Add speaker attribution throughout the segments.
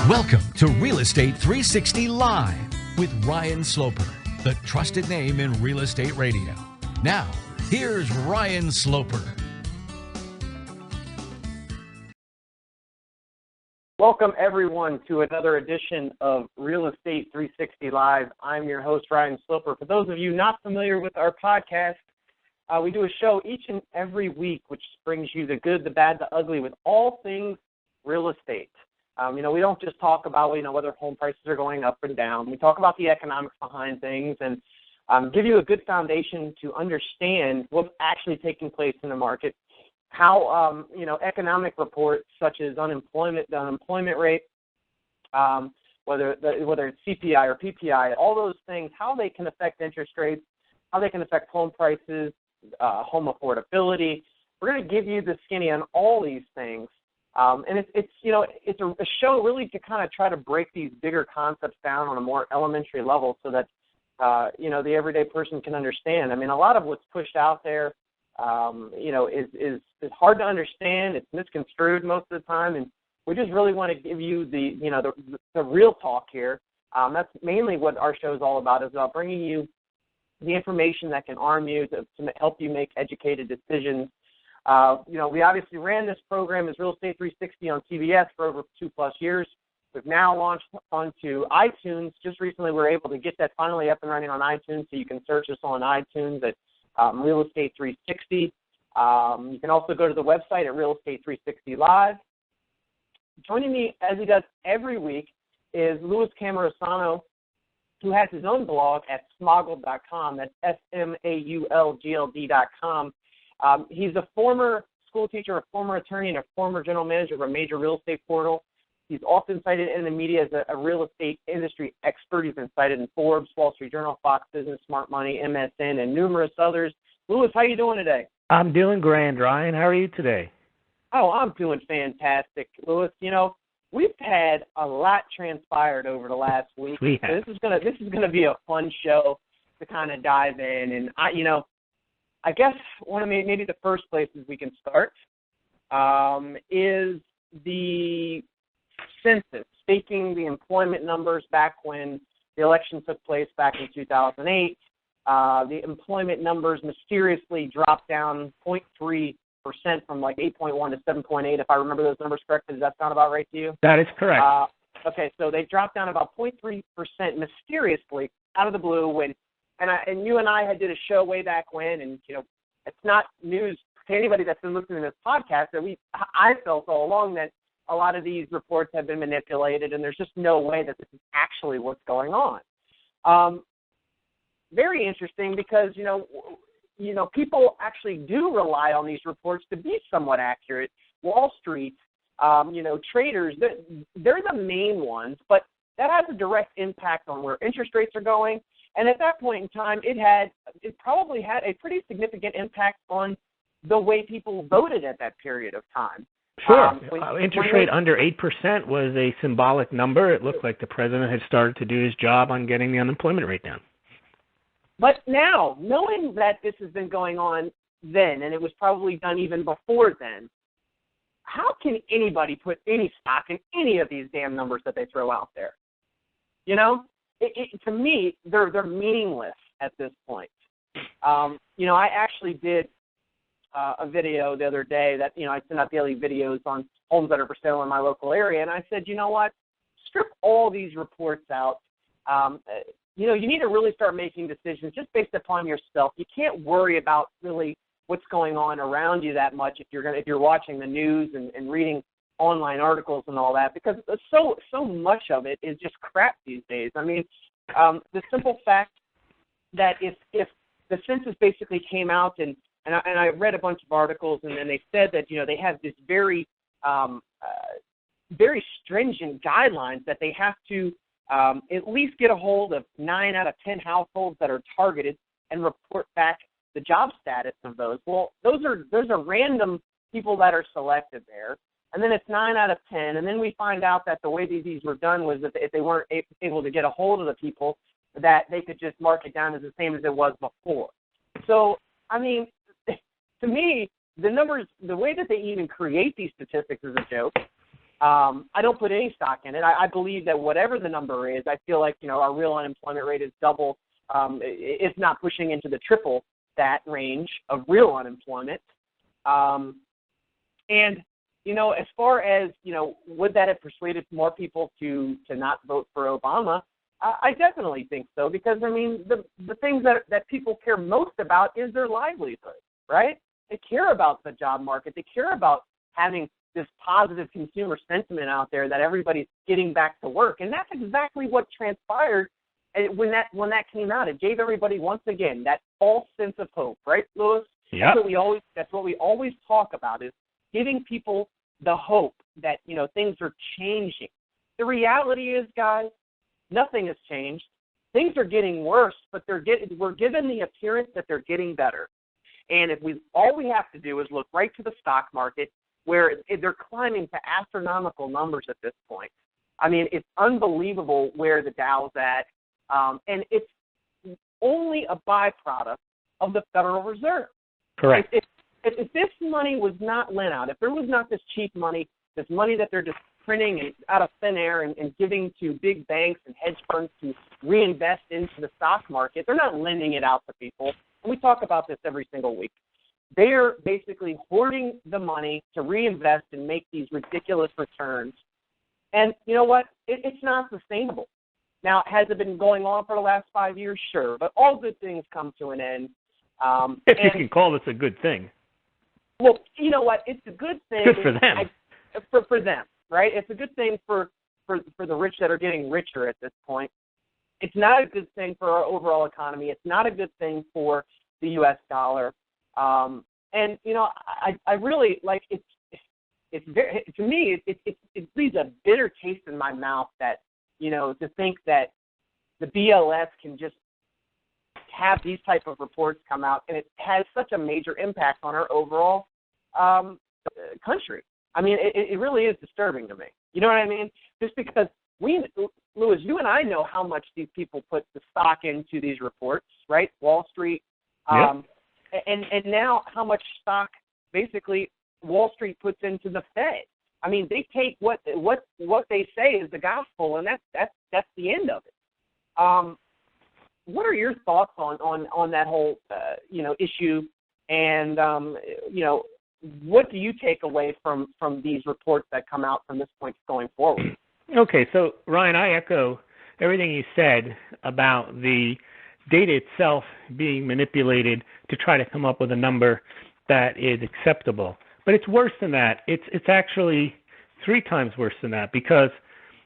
Speaker 1: Welcome to Real Estate 360 Live with Ryan Sloper, the trusted name in real estate radio. Now, here's Ryan Sloper.
Speaker 2: Welcome, everyone, to another edition of Real Estate 360 Live. I'm your host, Ryan Sloper. For those of you not familiar with our podcast, we do a show each and every week which brings you the good, the bad, the ugly with all things real estate. We don't just talk about, whether home prices are going up and down. We talk about the economics behind things and give you a good foundation to understand what's actually taking place in the market, how, economic reports such as the unemployment rate, whether it's CPI or PPI, all those things, how they can affect interest rates, how they can affect home prices, home affordability. We're going to give you the skinny on all these things. And it's a show really to kind of try to break these bigger concepts down on a more elementary level so that, the everyday person can understand. I mean, a lot of what's pushed out there, is hard to understand. It's misconstrued most of the time. And we just really want to give you the real talk here. That's mainly what our show is all about, is about bringing you the information that can arm you to help you make educated decisions. We obviously ran this program as Real Estate 360 on CBS for over 2+ years. We've now launched onto iTunes. Just recently we were able to get that finally up and running on iTunes, so you can search us on iTunes at Real Estate 360. You can also go to the website at Real Estate 360 Live. Joining me, as he does every week, is Louis Camerosano, who has his own blog at smoggled.com. That's SMAULGLD.com. He's a former school teacher, a former attorney, and a former general manager of a major real estate portal. He's often cited in the media as a real estate industry expert. He's been cited in Forbes, Wall Street Journal, Fox Business, Smart Money, MSN, and numerous others. Louis, how you doing today?
Speaker 3: I'm doing grand, Ryan. How are you today?
Speaker 2: Oh, I'm doing fantastic, Louis. We've had a lot transpired over the last week.
Speaker 3: We have.
Speaker 2: So this is gonna be a fun show to kind of dive in, and I guess one of maybe the first places we can start is the census, taking the employment numbers back when the election took place back in 2008. The employment numbers mysteriously dropped down 0.3% from like 8.1 to 7.8, if I remember those numbers correctly. Does that sound about right to you?
Speaker 3: That is correct.
Speaker 2: Okay, so they dropped down about 0.3% mysteriously out of the blue and you and I did a show way back when, and it's not news to anybody that's been listening to this podcast that I felt all along that a lot of these reports have been manipulated, and there's just no way that this is actually what's going on. Very interesting because people actually do rely on these reports to be somewhat accurate. Wall Street, traders, they're the main ones, but that has a direct impact on where interest rates are going. And at that point in time, it probably had a pretty significant impact on the way people voted at that period of time.
Speaker 3: Sure. Interest rate under 8% was a symbolic number. It looked like the president had started to do his job on getting the unemployment rate down.
Speaker 2: But now, knowing that this has been going on then, and it was probably done even before then, how can anybody put any stock in any of these damn numbers that they throw out there? To me, they're meaningless at this point. I actually did a video the other day that, I send out daily videos on homes that are for sale in my local area, and I said, you know what, strip all these reports out. You need to really start making decisions just based upon yourself. You can't worry about really what's going on around you that much if you're watching the news and reading online articles and all that, because so much of it is just crap these days. I mean, the simple fact that if the census basically came out and I read a bunch of articles, and then they said that they have this very very stringent guidelines that they have to at least get a hold of 9 out of 10 households that are targeted and report back the job status of those. Well, those are random people that are selected there. And then it's 9 out of 10. And then we find out that the way these were done was that if they weren't able to get a hold of the people, that they could just mark it down as the same as it was before. So, I mean, to me, the numbers, the way that they even create these statistics is a joke. I don't put any stock in it. I believe that whatever the number is, I feel like, our real unemployment rate is double, if not pushing into the triple that range of real unemployment. And, as far as, would that have persuaded more people to not vote for Obama? I definitely think so, because, the things that people care most about is their livelihood, right? They care about the job market. They care about having this positive consumer sentiment out there that everybody's getting back to work. And that's exactly what transpired when that came out. It gave everybody, once again, that false sense of hope, right, Louis?
Speaker 3: Yeah.
Speaker 2: That's what we always talk about, is giving people the hope that, things are changing. The reality is, guys, nothing has changed. Things are getting worse, but we're given the appearance that they're getting better. And all we have to do is look right to the stock market, where they're climbing to astronomical numbers at this point. It's unbelievable where the Dow's at, and it's only a byproduct of the Federal Reserve.
Speaker 3: Correct.
Speaker 2: If this money was not lent out, if there was not this cheap money, this money that they're just printing out of thin air and giving to big banks and hedge funds to reinvest into the stock market, they're not lending it out to people. And we talk about this every single week. They're basically hoarding the money to reinvest and make these ridiculous returns. And you know what? It's not sustainable. Now, has it been going on for the last 5 years? Sure. But all good things come to an end.
Speaker 3: If you can call this a good thing.
Speaker 2: Well, you know what? It's a good thing.
Speaker 3: Good for them.
Speaker 2: For them, right? It's a good thing for the rich that are getting richer at this point. It's not a good thing for our overall economy. It's not a good thing for the U.S. dollar. And I really like it's very, to me it leaves a bitter taste in my mouth that to think that the BLS can just have these type of reports come out, and it has such a major impact on our overall country. It really is disturbing to me. You know what I mean? Just because Louis, you and I know how much these people put the stock into these reports, right? Wall Street.
Speaker 3: Yep.
Speaker 2: And now how much stock basically Wall Street puts into the Fed. They take what they say is the gospel, and that's the end of it. What are your thoughts on that whole issue? And what do you take away from these reports that come out from this point going forward?
Speaker 3: Okay, so Ryan, I echo everything you said about the data itself being manipulated to try to come up with a number that is acceptable. But it's worse than that. It's actually 3 times worse than that, because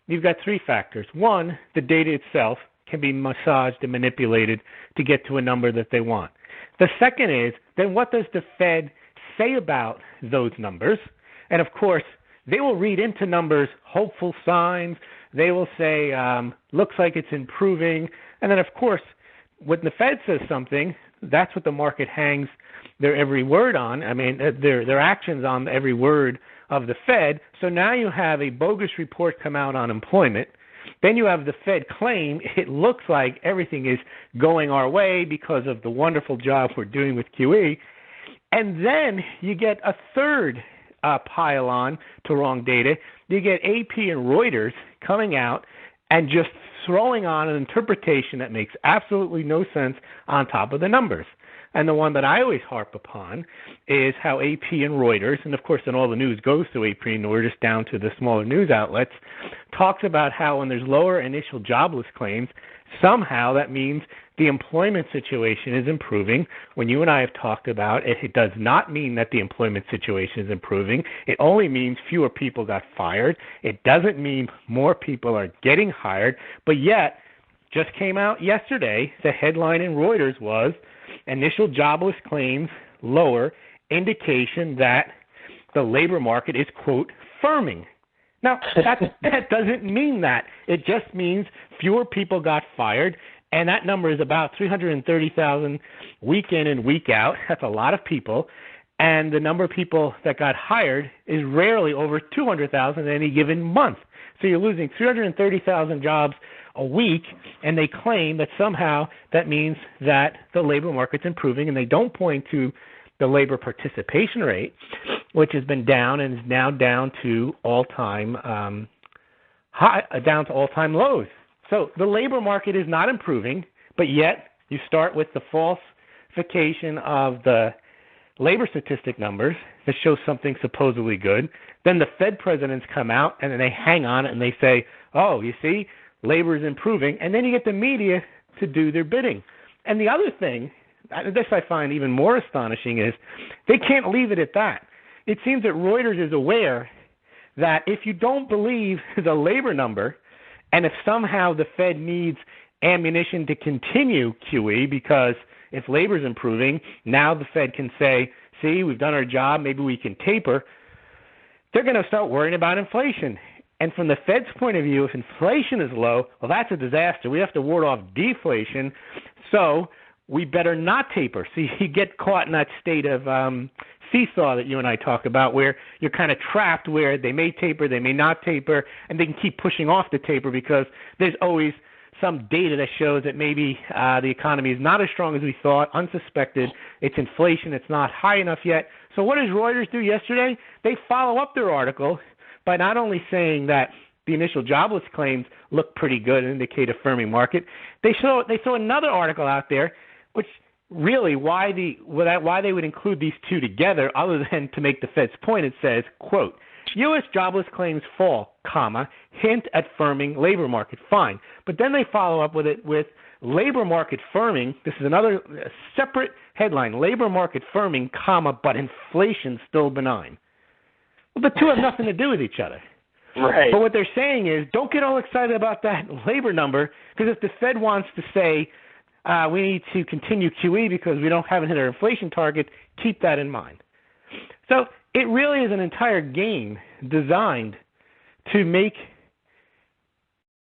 Speaker 3: you've got 3 factors. One, the data itself can be massaged and manipulated to get to a number that they want. The second is, then what does the Fed say about those numbers? And of course, they will read into numbers hopeful signs. They will say, looks like it's improving. And then, of course, when the Fed says something, that's what the market hangs their every word on. Their actions on every word of the Fed. So now you have a bogus report come out on employment. Then you have the Fed claim it looks like everything is going our way because of the wonderful job we're doing with QE. And then you get a third pile on to wrong data. You get AP and Reuters coming out and just throwing on an interpretation that makes absolutely no sense on top of the numbers. And the one that I always harp upon is how AP and Reuters, and of course then all the news goes through AP and Reuters down to the smaller news outlets, talks about how when there's lower initial jobless claims, somehow that means the employment situation is improving. When you and I have talked about it, it does not mean that the employment situation is improving. It only means fewer people got fired. It doesn't mean more people are getting hired. But yet, just came out yesterday, the headline in Reuters was, initial jobless claims lower, indication that the labor market is, quote, firming. Now, that doesn't mean that. It just means fewer people got fired, and that number is about 330,000 week in and week out. That's a lot of people. And the number of people that got hired is rarely over 200,000 in any given month. So you're losing 330,000 jobs a week, and they claim that somehow that means that the labor market's improving, and they don't point to the labor participation rate. which has been down and is now down to all-time lows. So the labor market is not improving, but yet you start with the falsification of the labor statistic numbers that show something supposedly good. Then the Fed presidents come out and then they hang on it and they say, oh, you see, labor is improving. And then you get the media to do their bidding. And the other thing, this I find even more astonishing, is they can't leave it at that. It seems that Reuters is aware that if you don't believe the labor number, and if somehow the Fed needs ammunition to continue QE, because if labor is improving, now the Fed can say, see, we've done our job, maybe we can taper, they're going to start worrying about inflation. And from the Fed's point of view, if inflation is low, well, that's a disaster. We have to ward off deflation, so we better not taper. So you get caught in that state of seesaw that you and I talk about, where you're kind of trapped, where they may taper, they may not taper, and they can keep pushing off the taper because there's always some data that shows that maybe the economy is not as strong as we thought, unsuspected. It's inflation. It's not high enough yet. So what does Reuters do yesterday? They follow up their article by not only saying that the initial jobless claims look pretty good and indicate a firming market, they throw another article out there, which really why they would include these two together, other than to make the Fed's point. It says, quote, U.S. jobless claims fall, comma, hint at firming labor market. Fine. But then they follow up with it with labor market firming. This is another separate headline, labor market firming, comma, but inflation still benign. Well, the two have nothing to do with each other.
Speaker 2: Right.
Speaker 3: But what they're saying is, don't get all excited about that labor number, because if the Fed wants to say we need to continue QE because we haven't hit our inflation target, keep that in mind. So it really is an entire game designed to make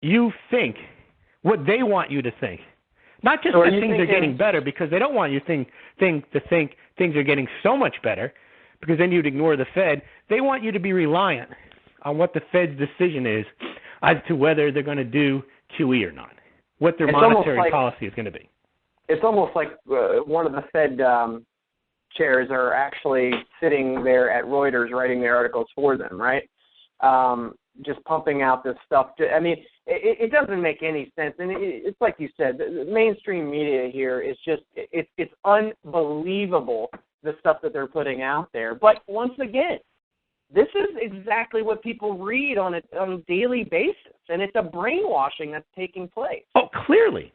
Speaker 3: you think what they want you to think. Not just that things are getting better, because they don't want you to think things are getting so much better, because then you'd ignore the Fed. They want you to be reliant on what the Fed's decision is as to whether they're going to do QE or not, what their monetary policy is going to be.
Speaker 2: It's almost like one of the Fed chairs are actually sitting there at Reuters writing their articles for them, right? Just pumping out this stuff. I mean, it doesn't make any sense. And it's like you said, the mainstream media here is just, it's unbelievable, the stuff that they're putting out there. But once again, this is exactly what people read on a daily basis, and it's a brainwashing that's taking place.
Speaker 3: Oh, clearly.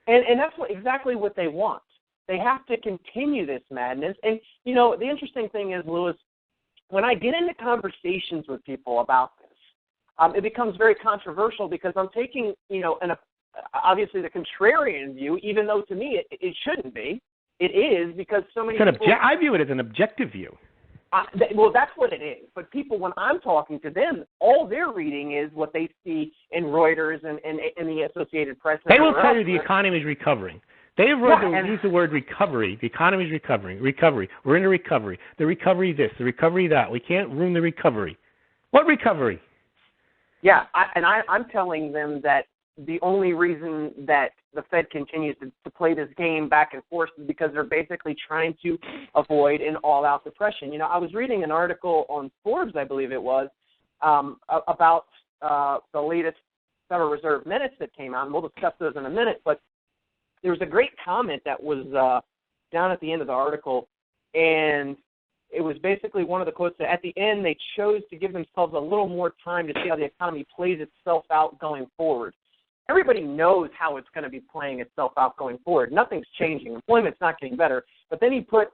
Speaker 2: And that's exactly what they want. They have to continue this madness. And, you know, the interesting thing is, Lewis, when I get into conversations with people about this, it becomes very controversial, because I'm taking, you know, obviously the contrarian view, even though to me it shouldn't be. It is, because so many people...
Speaker 3: I view it as an objective view.
Speaker 2: Well, that's what it is. But people, when I'm talking to them, all they're reading is what they see in Reuters and the Associated Press.
Speaker 3: They will tell you the economy is recovering. They have used the word recovery. The economy is recovering. Recovery. We're in a recovery. The recovery this, the recovery that. We can't ruin the recovery. What recovery?
Speaker 2: Yeah, I'm telling them that the only reason that the Fed continues to play this game back and forth is because they're basically trying to avoid an all-out depression. You know, I was reading an article on Forbes, I believe it was, about the latest Federal Reserve minutes that came out, and we'll discuss those in a minute. But there was a great comment that was down at the end of the article, and it was basically one of the quotes that at the end they chose to give themselves a little more time to see how the economy plays itself out going forward. Everybody knows how it's going to be playing itself out going forward. Nothing's changing. Employment's not getting better. But then he put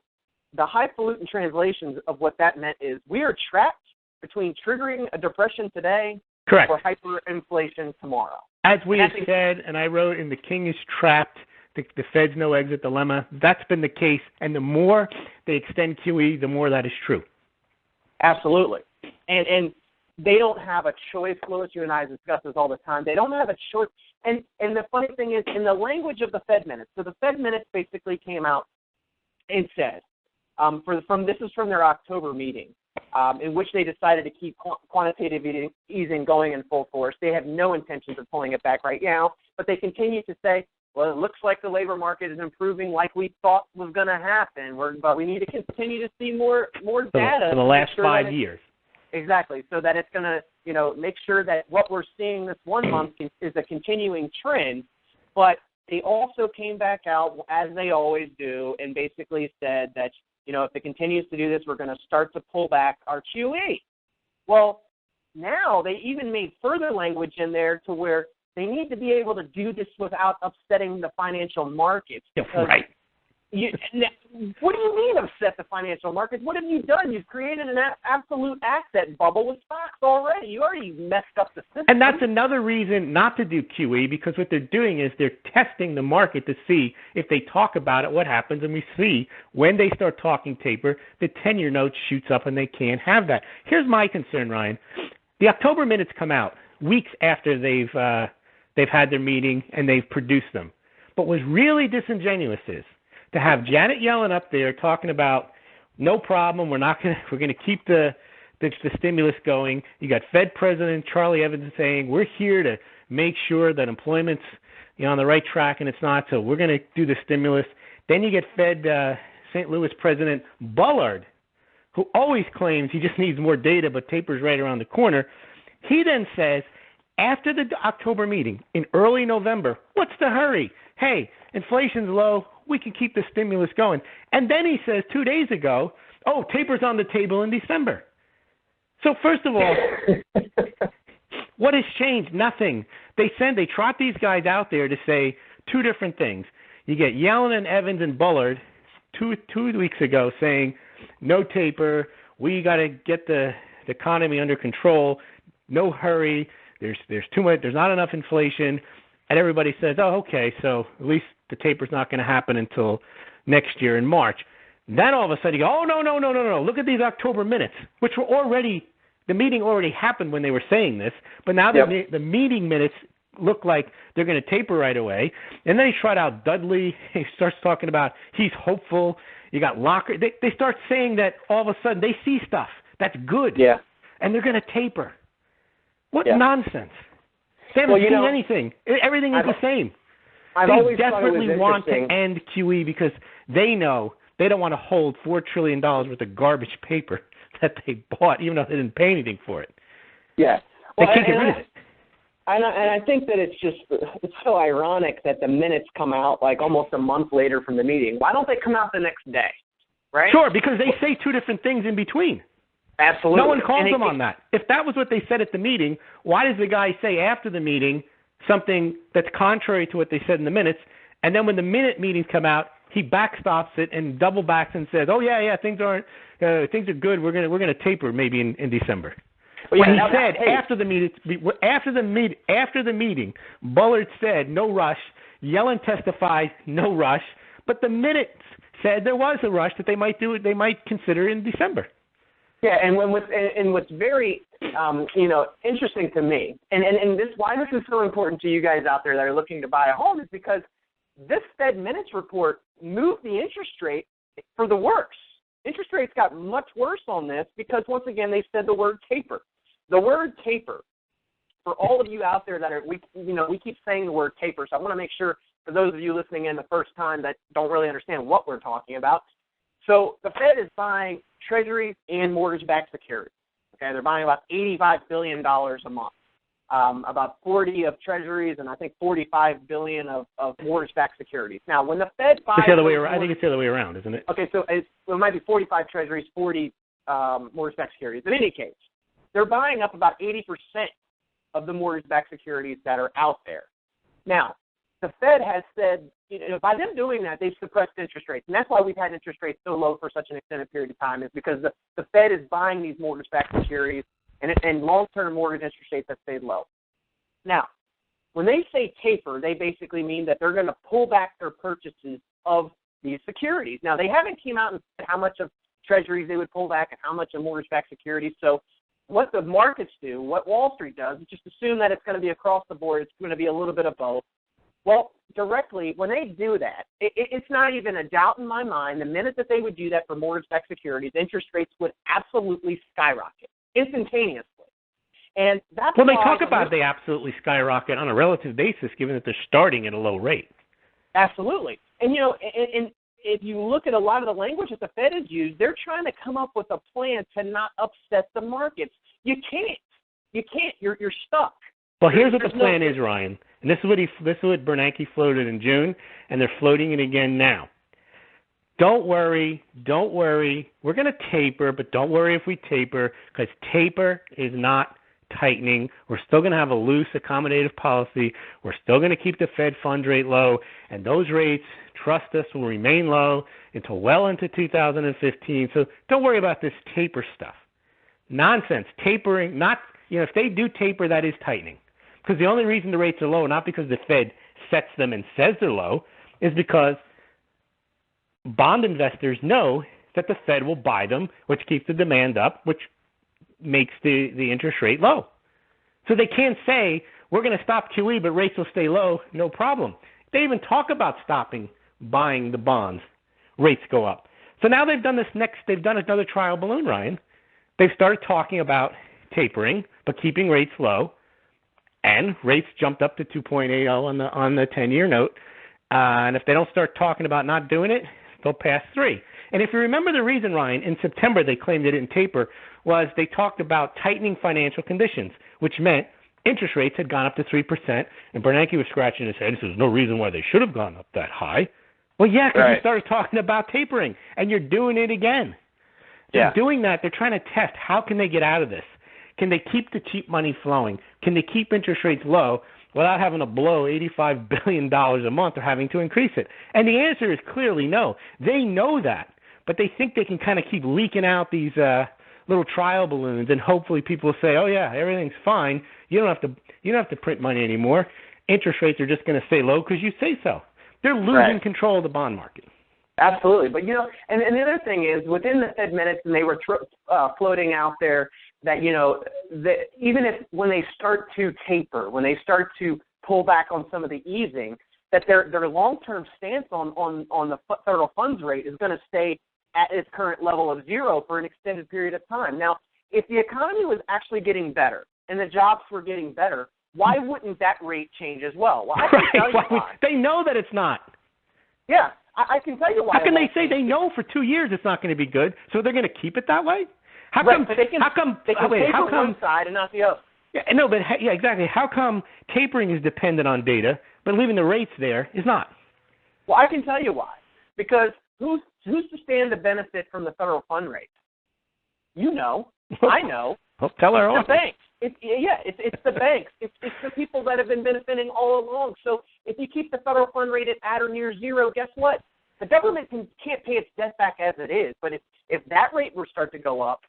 Speaker 2: the highfalutin translations of what that meant is, we are trapped between triggering a depression today
Speaker 3: Correct.
Speaker 2: or hyperinflation tomorrow.
Speaker 3: As we have said, and I wrote in The King is Trapped, the Fed's no exit dilemma, that's been the case. And the more they extend QE, the more that is true.
Speaker 2: Absolutely. And they don't have a choice. Lewis, you and I discuss this all the time. They don't have a choice. And the funny thing is, in the language of the Fed minutes, so the Fed minutes basically came out and said, this is from their October meeting, in which they decided to keep quantitative easing going in full force. They have no intentions of pulling it back right now, but they continue to say, well, it looks like the labor market is improving like we thought was going to happen, but we need to continue to see more data.
Speaker 3: For the last 5 years.
Speaker 2: Exactly, so that it's going to, make sure that what we're seeing this 1 month is a continuing trend. But they also came back out, as they always do, and basically said that, if it continues to do this, we're going to start to pull back our QE. Well, now they even made further language in there to where they need to be able to do this without upsetting the financial markets.
Speaker 3: Right.
Speaker 2: What do you mean upset the financial markets? What have you done? You've created an absolute asset bubble with stocks already. You already messed up the system.
Speaker 3: And that's another reason not to do QE, because what they're doing is they're testing the market to see if they talk about it, what happens. And we see when they start talking taper, the 10-year note shoots up and they can't have that. Here's my concern, Ryan. The October minutes come out weeks after they've had their meeting and they've produced them. But what's really disingenuous is to have Janet Yellen up there talking about no problem, we're going to keep the stimulus going. You got Fed President Charlie Evans saying we're here to make sure that employment's on the right track, and it's not, so we're going to do the stimulus. Then you get Fed St. Louis President Bullard, who always claims he just needs more data, but taper's right around the corner. He then says, after the October meeting in early November, what's the hurry? Hey, inflation's low. We can keep the stimulus going. And then he says 2 days ago, taper's on the table in December. So first of all, what has changed? Nothing. They trot these guys out there to say two different things. You get Yellen and Evans and Bullard two weeks ago saying no taper. We got to get the economy under control. No hurry. There's too much. There's not enough inflation. And everybody says, okay, so at least the taper's not going to happen until next year in March. Then all of a sudden you go, no. Look at these October minutes, which were already, the meeting already happened when they were saying this, but now the meeting minutes look like they're going to taper right away. And then he tried out Dudley. He starts talking about he's hopeful. You got Locker. They start saying that all of a sudden they see stuff. That's good.
Speaker 2: Yeah.
Speaker 3: And they're going to taper. What nonsense. They haven't seen anything. Everything is the same. They desperately want to end QE because they know they don't want to hold $4 trillion worth of garbage paper that they bought, even though they didn't pay anything for it.
Speaker 2: Yeah.
Speaker 3: They can't get rid of it.
Speaker 2: And I think that it's so ironic that the minutes come out like almost a month later from the meeting. Why don't they come out the next day, right?
Speaker 3: Sure, because they say two different things in between.
Speaker 2: Absolutely.
Speaker 3: No one calls them on that. If that was what they said at the meeting, why does the guy say after the meeting something that's contrary to what they said in the minutes, and then when the minute meetings come out, he backstops it and double backs and says, things are good. We're gonna taper maybe in December. Well, when he said after the meeting, Bullard said no rush. Yellen testified no rush, but the minutes said there was a rush that they might do it. They might consider in December.
Speaker 2: Yeah, and what's very interesting to me, and why this is so important to you guys out there that are looking to buy a home is because this Fed minutes report moved the interest rate for the worse. Interest rates got much worse on this because once again they said the word taper. The word taper, for all of you out there that we keep saying the word taper, so I want to make sure for those of you listening in the first time that don't really understand what we're talking about. So the Fed is buying treasuries and mortgage-backed securities. Okay, they're buying about $85 billion a month, about 40 of treasuries, and I think $45 billion of mortgage-backed securities. Now, when the Fed buys,
Speaker 3: I think it's the other way around, isn't it?
Speaker 2: Okay, so it might be 45 treasuries, 40 mortgage-backed securities. In any case, they're buying up about 80% of the mortgage-backed securities that are out there. Now, the Fed has said, by them doing that, they've suppressed interest rates. And that's why we've had interest rates so low for such an extended period of time is because the Fed is buying these mortgage-backed securities and long-term mortgage interest rates have stayed low. Now, when they say taper, they basically mean that they're going to pull back their purchases of these securities. Now, they haven't came out and said how much of treasuries they would pull back and how much of mortgage-backed securities. So what the markets do, what Wall Street does, is just assume that it's going to be across the board. It's going to be a little bit of both. Well, directly, when they do that, it's not even a doubt in my mind. The minute that they would do that for mortgage-backed securities, interest rates would absolutely skyrocket instantaneously. And that's
Speaker 3: they talk about they absolutely skyrocket on a relative basis, given that they're starting at a low rate.
Speaker 2: Absolutely. And, and if you look at a lot of the language that the Fed has used, they're trying to come up with a plan to not upset the markets. You can't. You can't. You're stuck.
Speaker 3: Well, here's what the plan is, Ryan. And this is what Bernanke floated in June, and they're floating it again now. Don't worry. We're going to taper, but don't worry if we taper, because taper is not tightening. We're still going to have a loose, accommodative policy. We're still going to keep the Fed funds rate low, and those rates, trust us, will remain low until well into 2015. So don't worry about this taper stuff. Nonsense. Tapering, if they do taper, that is tightening. Because the only reason the rates are low, not because the Fed sets them and says they're low, is because bond investors know that the Fed will buy them, which keeps the demand up, which makes the interest rate low. So they can't say, we're going to stop QE, but rates will stay low, no problem. They even talk about stopping buying the bonds. Rates go up. So now they've done another trial balloon, Ryan. They've started talking about tapering, but keeping rates low, and rates jumped up to 2.80 on the 10-year note. And if they don't start talking about not doing it, they'll pass 3. And if you remember the reason, Ryan, in September they claimed they didn't taper, was they talked about tightening financial conditions, which meant interest rates had gone up to 3%, and Bernanke was scratching his head and says, no reason why they should have gone up that high. Well, yeah, because you started talking about tapering, and you're doing it again. They're doing that. They're trying to test how can they get out of this. Can they keep the cheap money flowing? Can they keep interest rates low without having to blow $85 billion a month or having to increase it? And the answer is clearly no. They know that, but they think they can kind of keep leaking out these little trial balloons, and hopefully people will say, oh, yeah, everything's fine. You don't have to print money anymore. Interest rates are just going to stay low because you say so. They're losing control of the bond market.
Speaker 2: Absolutely. But, and the other thing is, within the Fed minutes, and they were floating out there that, that even if when they start to taper, when they start to pull back on some of the easing, that their long-term stance on the federal funds rate is going to stay at its current level of 0 for an extended period of time. Now, if the economy was actually getting better and the jobs were getting better, why wouldn't that rate change as well? Well, I can tell you why.
Speaker 3: They know that it's not.
Speaker 2: Yeah. I can tell you why.
Speaker 3: How can they say they know for 2 years it's not going to be good, so they're going to keep it that way? How come
Speaker 2: one side and not the other?
Speaker 3: Yeah, no, but exactly. How come tapering is dependent on data, but leaving the rates there is not?
Speaker 2: Well, I can tell you why. Because who's to stand to benefit from the federal fund rate? You know. I know.
Speaker 3: Well, tell her
Speaker 2: the banks. It's the banks. It's the people that have been benefiting all along. So if you keep the federal fund rate at or near 0, guess what? The government can't pay its debt back as it is. But if that rate were to start to go up,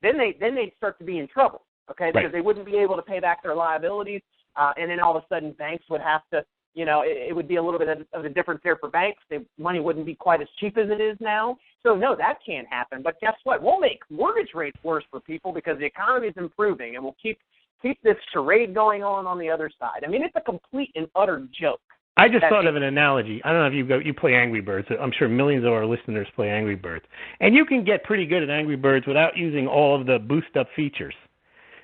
Speaker 2: then they'd start to be in trouble. Okay, because they wouldn't be able to pay back their liabilities, and then all of a sudden banks would have to. It would be a little bit of a difference there for banks. Money wouldn't be quite as cheap as it is now. So, no, that can't happen. But guess what? We'll make mortgage rates worse for people because the economy is improving, and we'll keep this charade going on the other side. I mean, it's a complete and utter joke.
Speaker 3: I just thought of an analogy. I don't know if you play Angry Birds. I'm sure millions of our listeners play Angry Birds. And you can get pretty good at Angry Birds without using all of the boost-up features.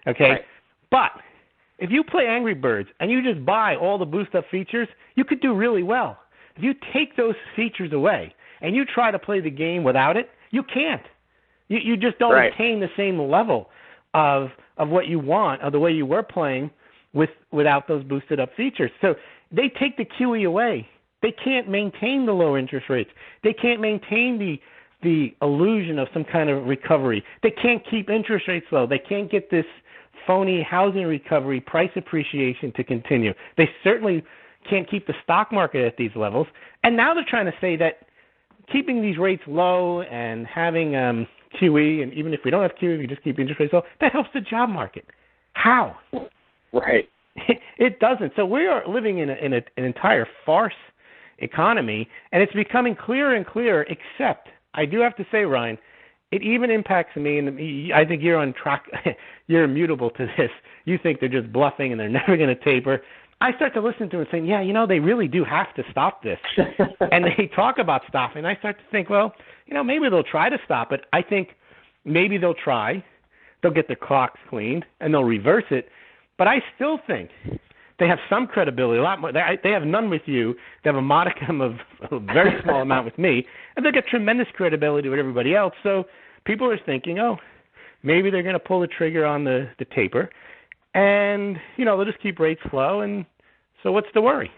Speaker 3: Okay? Right. But if you play Angry Birds and you just buy all the boost-up features, you could do really well. If you take those features away and you try to play the game without it, you can't. You just don't attain the same level of what you want or the way you were playing without those boosted-up features. So they take the QE away. They can't maintain the low interest rates. They can't maintain the illusion of some kind of recovery. They can't keep interest rates low. They can't get this phony housing recovery, price appreciation to continue. They certainly can't keep the stock market at these levels. And now they're trying to say that keeping these rates low and having QE, and even if we don't have QE, we just keep interest rates low, that helps the job market. How?
Speaker 2: Right.
Speaker 3: It doesn't. So we are living in an entire farce economy, and it's becoming clearer and clearer, except I do have to say, Ryan, it even impacts me, and I think you're on track. You're immutable to this. You think they're just bluffing and they're never going to taper. I start to listen to them saying, yeah, they really do have to stop this. And they talk about stopping. I start to think, well, maybe they'll try to stop it. I think maybe they'll try. They'll get their clocks cleaned, and they'll reverse it. But I still think they have some credibility, a lot more. They have none with you. They have a modicum of a very small amount with me, and they get tremendous credibility with everybody else. So people are thinking, oh, maybe they're going to pull the trigger on the taper, and they'll just keep rates low. And so what's the worry?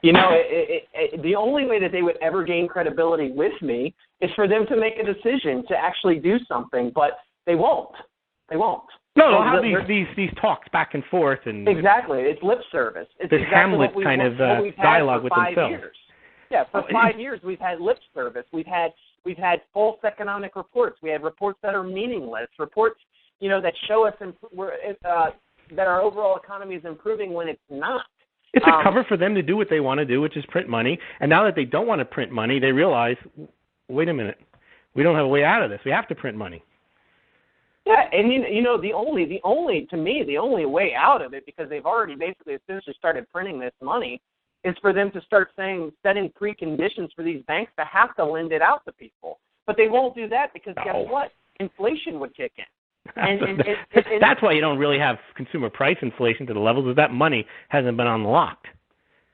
Speaker 2: The only way that they would ever gain credibility with me is for them to make a decision to actually do something, but they won't. They won't.
Speaker 3: No, they'll have these talks back and forth, and
Speaker 2: exactly, it's lip service. It's
Speaker 3: this
Speaker 2: exactly
Speaker 3: Hamlet kind of dialogue with themselves.
Speaker 2: Years. Yeah, for 5 years we've had lip service. We've had false economic reports. We have reports that are meaningless. Reports, that show us that our overall economy is improving when it's not.
Speaker 3: It's a cover for them to do what they want to do, which is print money. And now that they don't want to print money, they realize, wait a minute, we don't have a way out of this. We have to print money.
Speaker 2: Yeah, and the only way out of it, because they've already basically essentially started printing this money, is for them to start setting preconditions for these banks to have to lend it out to people. But they won't do that because guess what? Inflation would kick in. And
Speaker 3: that's why you don't really have consumer price inflation to the levels of that money hasn't been unlocked.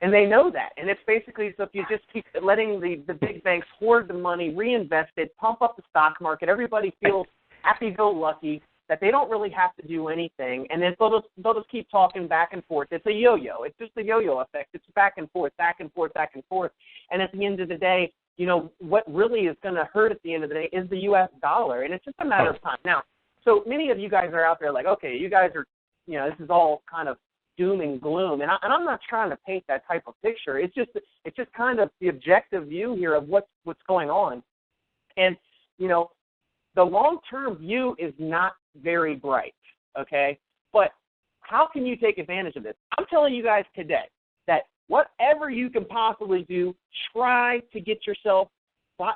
Speaker 2: And they know that. And it's basically, so if you just keep letting the big banks hoard the money, reinvest it, pump up the stock market, everybody feels happy-go-lucky that they don't really have to do anything, and then they'll just keep talking back and forth. It's a yo-yo. It's just a yo-yo effect. It's back and forth, back and forth, back and forth. And at the end of the day, what really is going to hurt at the end of the day is the U.S. dollar, and it's just a matter of time. Now, so many of you guys are out there like, okay, you guys are, this is all kind of doom and gloom, and I'm not trying to paint that type of picture. It's just kind of the objective view here of what's going on, and the long-term view is not very bright, okay? But how can you take advantage of this? I'm telling you guys today that whatever you can possibly do, try to get yourself,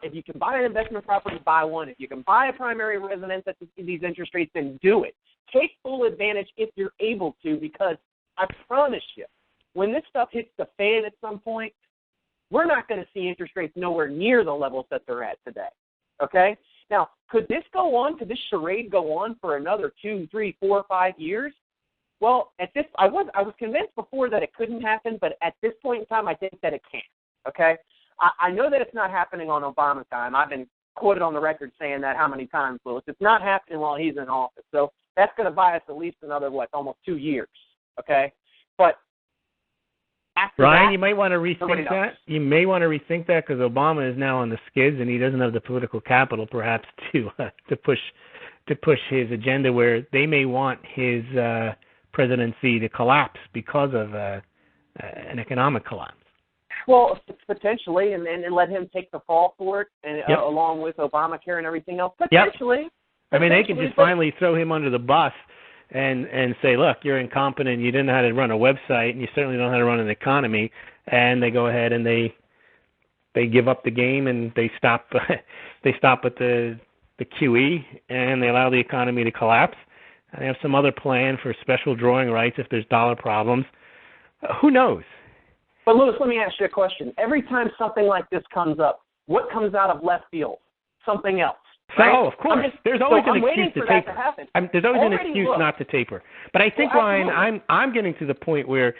Speaker 2: if you can buy an investment property, buy one. If you can buy a primary residence at these interest rates, then do it. Take full advantage if you're able to, because I promise you, when this stuff hits the fan at some point, we're not going to see interest rates nowhere near the levels that they're at today, okay? Now, could this go on? Could this charade go on for another 2, 3, 4, 5 years? Well, I was convinced before that it couldn't happen, but at this point in time, I think that it can. Okay, I know that it's not happening on Obama's time. I've been quoted on the record saying that how many times, Louis? It's not happening while he's in office. So that's going to buy us at least another almost 2 years. Okay, but after
Speaker 3: Ryan,
Speaker 2: that,
Speaker 3: you might want to rethink that. You may want to rethink that because Obama is now on the skids and he doesn't have the political capital, perhaps, to push his agenda. Where they may want his presidency to collapse because of an economic collapse.
Speaker 2: Well, potentially, and let him take the fall for it, and along with Obamacare and everything else. Potentially.
Speaker 3: Yep. I mean, they can just finally throw him under the bus and say, look, you're incompetent, you didn't know how to run a website, and you certainly don't know how to run an economy, and they go ahead and they give up the game and they stop at the QE, and they allow the economy to collapse. And they have some other plan for special drawing rights if there's dollar problems. Who knows?
Speaker 2: But, Louis, let me ask you a question. Every time something like this comes up, what comes out of left field? Something else. Right?
Speaker 3: Oh, of course. There's always an excuse to taper. There's always an excuse not to taper. But I think, Ryan, I'm getting to the point where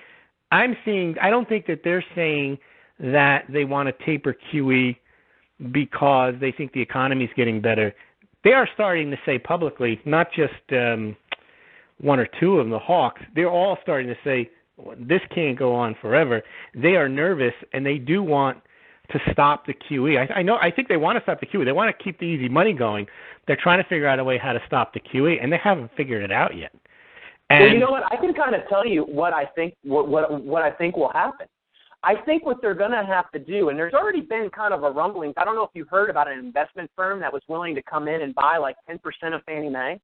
Speaker 3: I'm seeing, I don't think that they're saying that they want to taper QE because they think the economy is getting better. They are starting to say publicly, not just one or two of them, the hawks, they're all starting to say, this can't go on forever. They are nervous, and they do want to stop the QE. I think they want to stop the QE. They want to keep the easy money going. They're trying to figure out a way how to stop the QE, and they haven't figured it out yet. And
Speaker 2: well, you know what? I can kind of tell you what I think what I think will happen. I think what they're going to have to do, and there's already been kind of a rumbling. I don't know if you heard about an investment firm that was willing to come in and buy like 10% of Fannie Mae.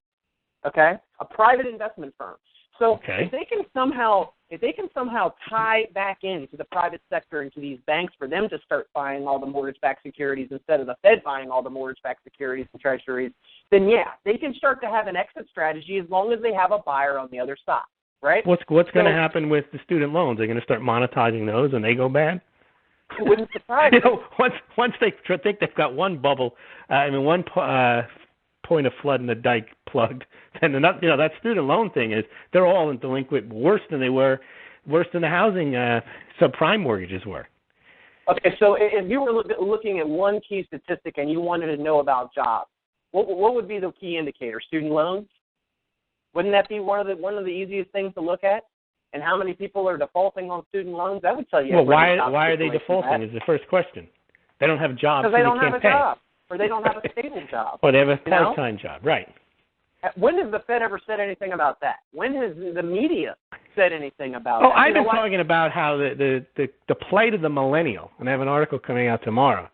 Speaker 2: Okay, a private investment firm. So if they can somehow tie back into the private sector, into these banks, for them to start buying all the mortgage-backed securities instead of the Fed buying all the mortgage-backed securities and treasuries, then they can start to have an exit strategy as long as they have a buyer on the other side, right?
Speaker 3: What's going to happen with the student loans? They're going to start monetizing those and they go bad?
Speaker 2: It wouldn't surprise me.
Speaker 3: Once they think they've got one bubble, one point of flood in the dike plugged, and that student loan thing they're all in delinquent worse than they were worse than the housing subprime mortgages were.
Speaker 2: Okay, so if you were looking at one key statistic and you wanted to know about jobs, what would be the key indicator? Student loans? Wouldn't that be one of the easiest things to look at? And how many people are defaulting on student loans? That would tell you.
Speaker 3: Well, why are they defaulting is the first question. They don't have jobs,
Speaker 2: because they don't
Speaker 3: can't
Speaker 2: have a
Speaker 3: pay.
Speaker 2: Job, or they don't have a stable job.
Speaker 3: Or they have a part-time job, right.
Speaker 2: When has the Fed ever said anything about that? When has the media said anything about that?
Speaker 3: I've been talking about how the plight of the millennial, and I have an article coming out tomorrow,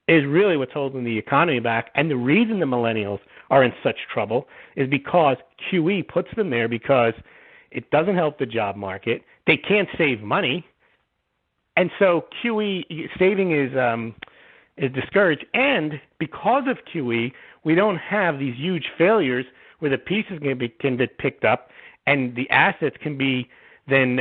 Speaker 3: is really what's holding the economy back. And the reason the millennials are in such trouble is because QE puts them there because it doesn't help the job market. They can't save money. And so QE saving is discouraged. And because of QE, we don't have these huge failures where the pieces can be picked up and the assets can be then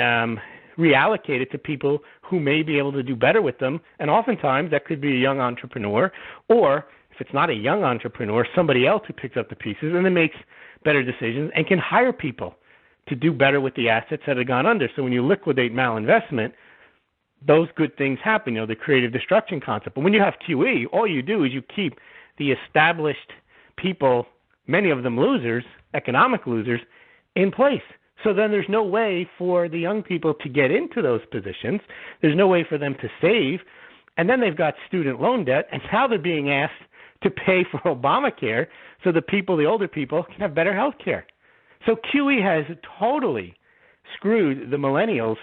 Speaker 3: reallocated to people who may be able to do better with them. And oftentimes that could be a young entrepreneur, or if it's not a young entrepreneur, somebody else who picks up the pieces and then makes better decisions and can hire people to do better with the assets that have gone under. So when you liquidate malinvestment, those good things happen, the creative destruction concept. But when you have QE, all you do is you keep the established people, many of them losers, economic losers, in place. So then there's no way for the young people to get into those positions. There's no way for them to save. And then they've got student loan debt, and now they're being asked to pay for Obamacare so the people, the older people, can have better health care. So QE has totally screwed the millennials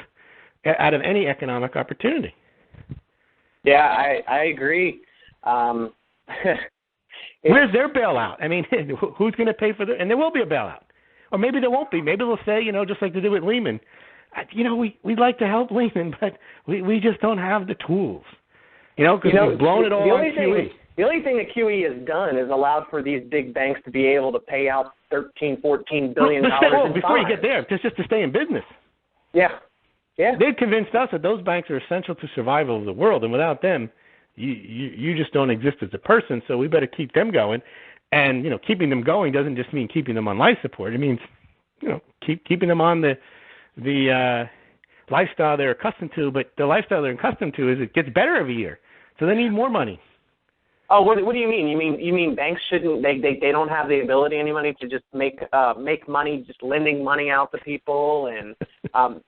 Speaker 3: out of any economic opportunity.
Speaker 2: Yeah, I agree.
Speaker 3: Where's their bailout? I mean, who's going to pay for and there will be a bailout. Or maybe there won't be. Maybe they'll say, just like they did with Lehman, we'd like to help Lehman, but we just don't have the tools. Because we've blown it all on QE.
Speaker 2: The only thing that QE has done is allowed for these big banks to be able to pay out $13, $14 billion in
Speaker 3: before
Speaker 2: fines.
Speaker 3: You get there, just to stay in business.
Speaker 2: Yeah.
Speaker 3: They've convinced us that those banks are essential to survival of the world, and without them, you just don't exist as a person, so we better keep them going. And, keeping them going doesn't just mean keeping them on life support. It means, keeping them on the lifestyle they're accustomed to, but the lifestyle they're accustomed to is it gets better every year. So they need more money.
Speaker 2: Oh, what do you mean? You mean banks shouldn't? They don't have the ability, anybody, to just make money, just lending money out to people, and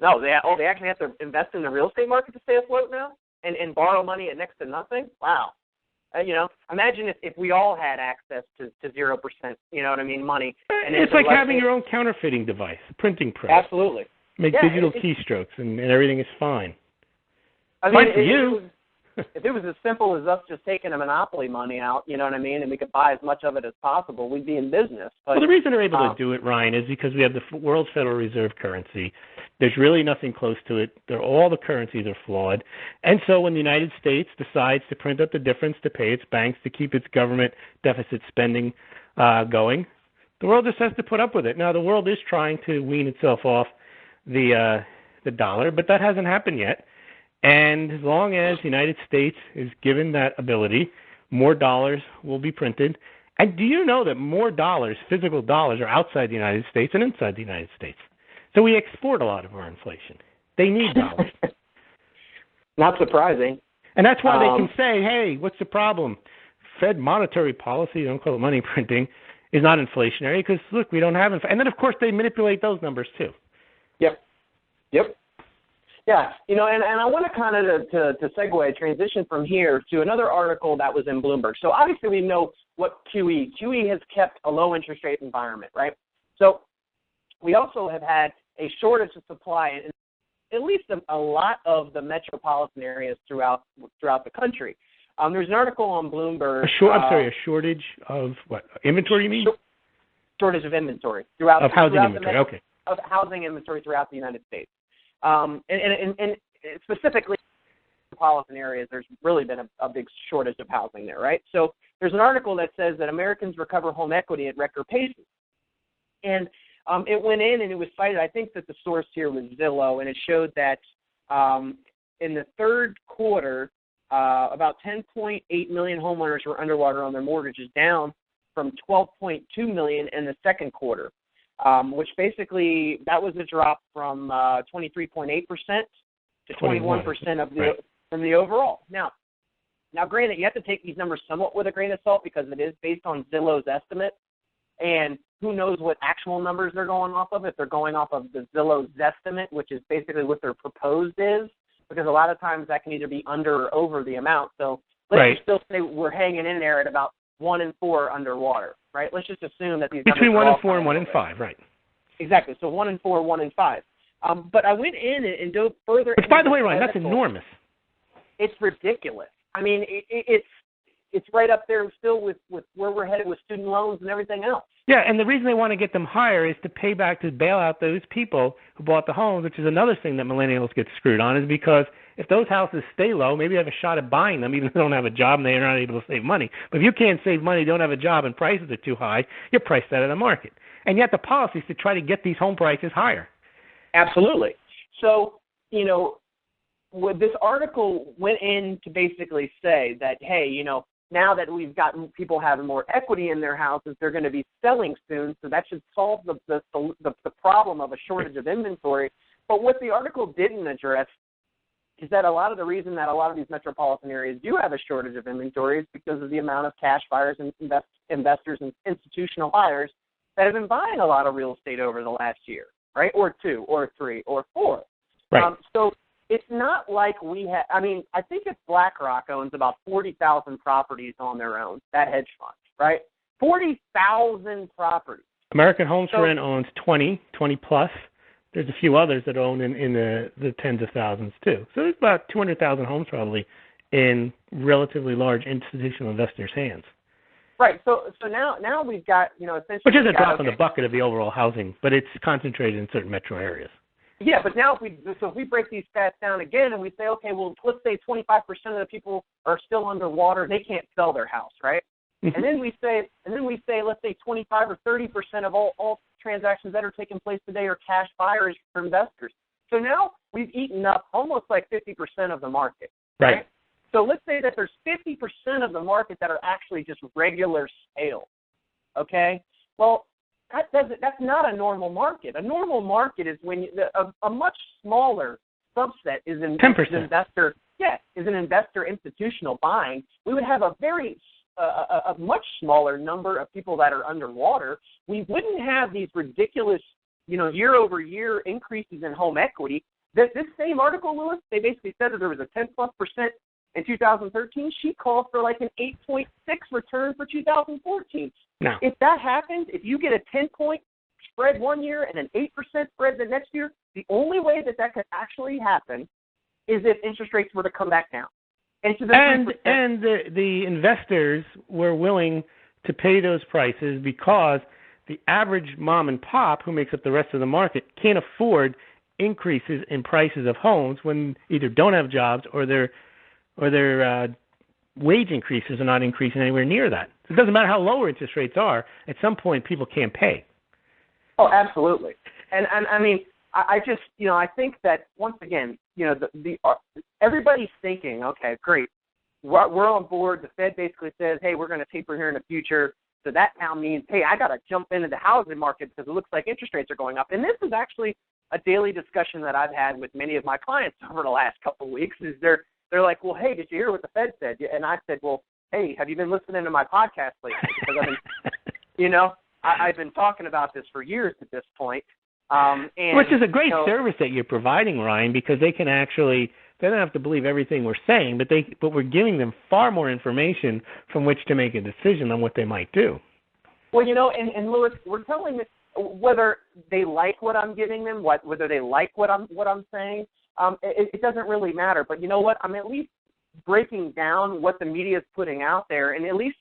Speaker 2: no, they actually have to invest in the real estate market to stay afloat now, and borrow money at next to nothing. Wow, imagine if we all had access to 0%. You know what I mean? Money. And
Speaker 3: it's like having your own counterfeiting device, printing press.
Speaker 2: Absolutely.
Speaker 3: Make digital keystrokes, and everything is fine.
Speaker 2: I mean,
Speaker 3: fine for you.
Speaker 2: If it was as simple as us just taking the monopoly money out, you know what I mean, and we could buy as much of it as possible, we'd be in business. But,
Speaker 3: well, the reason they're able to do it, Ryan, is because we have the world's Federal Reserve currency. There's really nothing close to it. All the currencies are flawed. And so when the United States decides to print up the difference to pay its banks to keep its government deficit spending going, the world just has to put up with it. Now, the world is trying to wean itself off the dollar, but that hasn't happened yet. And as long as the United States is given that ability, more dollars will be printed. And do you know that more dollars, physical dollars, are outside the United States than inside the United States? So we export a lot of our inflation. They need dollars.
Speaker 2: Not surprising.
Speaker 3: And that's why they can say, hey, what's the problem? Fed monetary policy, don't call it money printing, is not inflationary because, look, we don't have inflation. And then, of course, they manipulate those numbers too.
Speaker 2: Yep. Yeah, and I want to kind of to segue, transition from here to another article that was in Bloomberg. So obviously we know what QE has kept a low interest rate environment, right? So we also have had a shortage of supply in at least a lot of the metropolitan areas throughout the country. There's an article on Bloomberg.
Speaker 3: A shortage of what? Inventory, you mean?
Speaker 2: Shortage of inventory throughout.
Speaker 3: Of housing inventory, okay.
Speaker 2: Of housing inventory throughout the United States. And specifically in metropolitan areas, there's really been a big shortage of housing there, right? So there's an article that says that Americans recover home equity at record paces. And it went in and it was cited, I think that the source here was Zillow, and it showed that in the third quarter, about 10.8 million homeowners were underwater on their mortgages, down from 12.2 million in the second quarter. which basically that was a drop from 23.8% to 21% of the from the overall. Now, granted, you have to take these numbers somewhat with a grain of salt because it is based on Zillow's estimate, and who knows what actual numbers they're going off of, if they're going off of the Zillow's estimate, which is basically what their proposed is, because a lot of times that can either be under or over the amount. So let's just still say we're hanging in there at about 1 in 4 underwater, right? Let's just assume that these
Speaker 3: between
Speaker 2: numbers
Speaker 3: 1 in 4 and 1 in 5, right?
Speaker 2: Exactly. So 1 in 4, 1 in 5. But I went in and dove further.
Speaker 3: Which, by the way, Ryan, that's enormous.
Speaker 2: It's ridiculous. I mean, it's right up there still with where we're headed with student loans and everything else.
Speaker 3: Yeah, and the reason they want to get them higher is to pay back, to bail out those people who bought the homes, which is another thing that millennials get screwed on, is because if those houses stay low, maybe they have a shot at buying them even if they don't have a job and they're not able to save money. But if you can't save money, don't have a job, and prices are too high, you're priced out of the market. And yet the policy is to try to get these home prices higher.
Speaker 2: Absolutely. So, this article went in to basically say that, hey, now that we've gotten people having more equity in their houses, they're going to be selling soon, so that should solve the problem of a shortage of inventory. But what the article didn't address is that a lot of the reason that a lot of these metropolitan areas do have a shortage of inventory is because of the amount of cash buyers and investors and institutional buyers that have been buying a lot of real estate over the last year, right, or 2 or 3 or 4.
Speaker 3: Right.
Speaker 2: So it's not like we have – I mean, I think if BlackRock owns about 40,000 properties on their own, that hedge fund, right? 40,000 properties.
Speaker 3: American Homes for Rent owns 20 plus. There's a few others that own in the tens of thousands too. So there's about 200,000 homes probably in relatively large institutional investors' hands.
Speaker 2: Right. So now we've got, essentially.
Speaker 3: Which is a drop in the bucket of the overall housing, but it's concentrated in certain metro areas.
Speaker 2: Yeah, but now if we break these stats down again and we say, okay, well, let's say 25% of the people are still underwater, they can't sell their house, right? And then we say, let's say 25 or 30% of all transactions that are taking place today are cash buyers for investors. So now we've eaten up almost like 50% of the market.
Speaker 3: Right.
Speaker 2: So let's say that there's 50% of the market that are actually just regular sales. Okay. Well, that's not a normal market. A normal market is when a much smaller subset is an
Speaker 3: 10%.
Speaker 2: investor. Yeah, is an investor institutional buying. We would have a much smaller number of people that are underwater. We wouldn't have these ridiculous, year-over-year increases in home equity. This same article, Lewis, they basically said that there was a 10+% in 2013. She called for like an 8.6 return for 2014.
Speaker 3: No.
Speaker 2: If that happens, if you get a 10-point spread one year and an 8% spread the next year, the only way that could actually happen is if interest rates were to come back down. And the investors were willing to pay those prices because the average mom and pop who makes up the rest of the market can't afford increases in prices of homes when either don't have jobs or their wage increases are not increasing anywhere near that. So it doesn't matter how low interest rates are. At some point, people can't pay. Oh, absolutely. And I mean, I just, I think that once again, everybody's thinking, okay, great, we're on board. The Fed basically says, hey, we're going to taper here in the future. So that now means, hey, I got to jump into the housing market because it looks like interest rates are going up. And this is actually a daily discussion that I've had with many of my clients over the last couple of weeks. Is they're like, well, hey, did you hear what the Fed said? And I said, well, hey, have you been listening to my podcast lately? Because I've been, I've been talking about this for years at this point.
Speaker 3: Which is a great service that you're providing, Ryan, because they can actually, they don't have to believe everything we're saying, but we're giving them far more information from which to make a decision on what they might do.
Speaker 2: Well, and Lewis, we're telling them whether they like what I'm giving them, whether they like what I'm saying. It doesn't really matter. But you know what? I'm at least breaking down what the media is putting out there and at least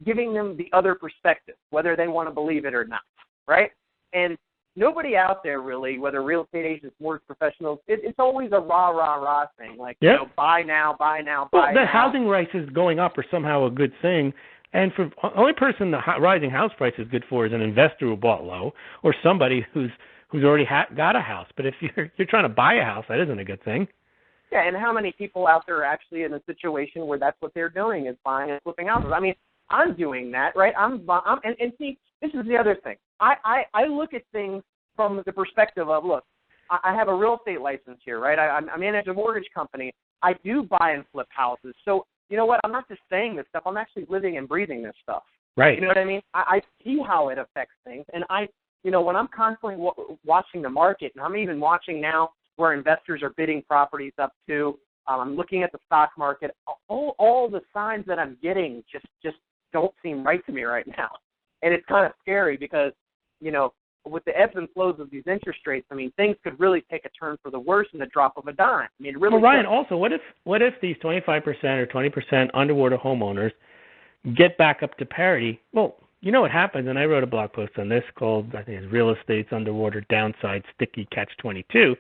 Speaker 2: giving them the other perspective, whether they want to believe it or not, right? And nobody out there really, whether real estate agents, mortgage professionals, it's always a rah thing, like, buy now, buy now.
Speaker 3: The housing prices going up are somehow a good thing. And for the only person the rising house price is good for is an investor who bought low or somebody who's already got a house. But if you're trying to buy a house, that isn't a good thing.
Speaker 2: Yeah, and how many people out there are actually in a situation where that's what they're doing is buying and flipping houses? I mean, I'm doing that, right? And see, this is the other thing. I look at things from the perspective of, look, I have a real estate license here, right? I manage a mortgage company. I do buy and flip houses. So, you know what? I'm not just saying this stuff. I'm actually living and breathing this stuff.
Speaker 3: Right.
Speaker 2: You know what I mean? I see how it affects things. And when I'm constantly watching the market, and I'm even watching now where investors are bidding properties up to, I'm looking at the stock market, all the signs that I'm getting just don't seem right to me right now. And it's kind of scary because, with the ebbs and flows of these interest rates, I mean, things could really take a turn for the worse in the drop of a dime. I mean, it really.
Speaker 3: Well, Ryan, also, what if these 25% or 20% underwater homeowners get back up to parity? Well, you know what happens, and I wrote a blog post on this called, I think it's Real Estate's Underwater Downside Sticky Catch-22.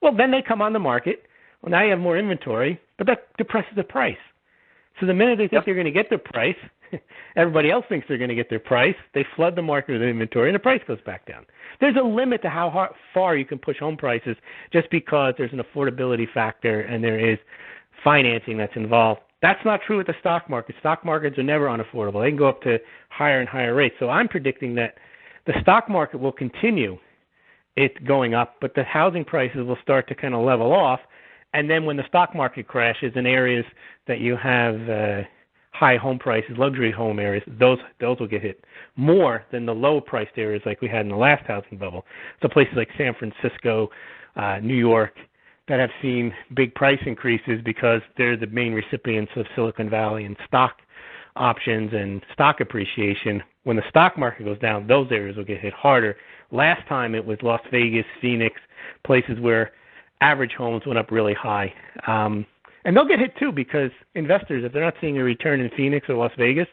Speaker 3: Well, then they come on the market. Well, now you have more inventory, but that depresses the price. So the minute they think they're going to get their price, everybody else thinks they're going to get their price. They flood the market with inventory, and the price goes back down. There's a limit to how far you can push home prices just because there's an affordability factor and there is financing that's involved. That's not true with the stock market. Stock markets are never unaffordable. They can go up to higher and higher rates. So I'm predicting that the stock market will continue it going up, but the housing prices will start to kind of level off. And then when the stock market crashes in areas that you have high home prices, luxury home areas, those will get hit more than the low-priced areas like we had in the last housing bubble. So places like San Francisco, New York, that have seen big price increases because they're the main recipients of Silicon Valley and stock options and stock appreciation. When the stock market goes down, those areas will get hit harder. Last time it was Las Vegas, Phoenix, places where average homes went up really high. And they'll get hit too because investors, if they're not seeing a return in Phoenix or Las Vegas,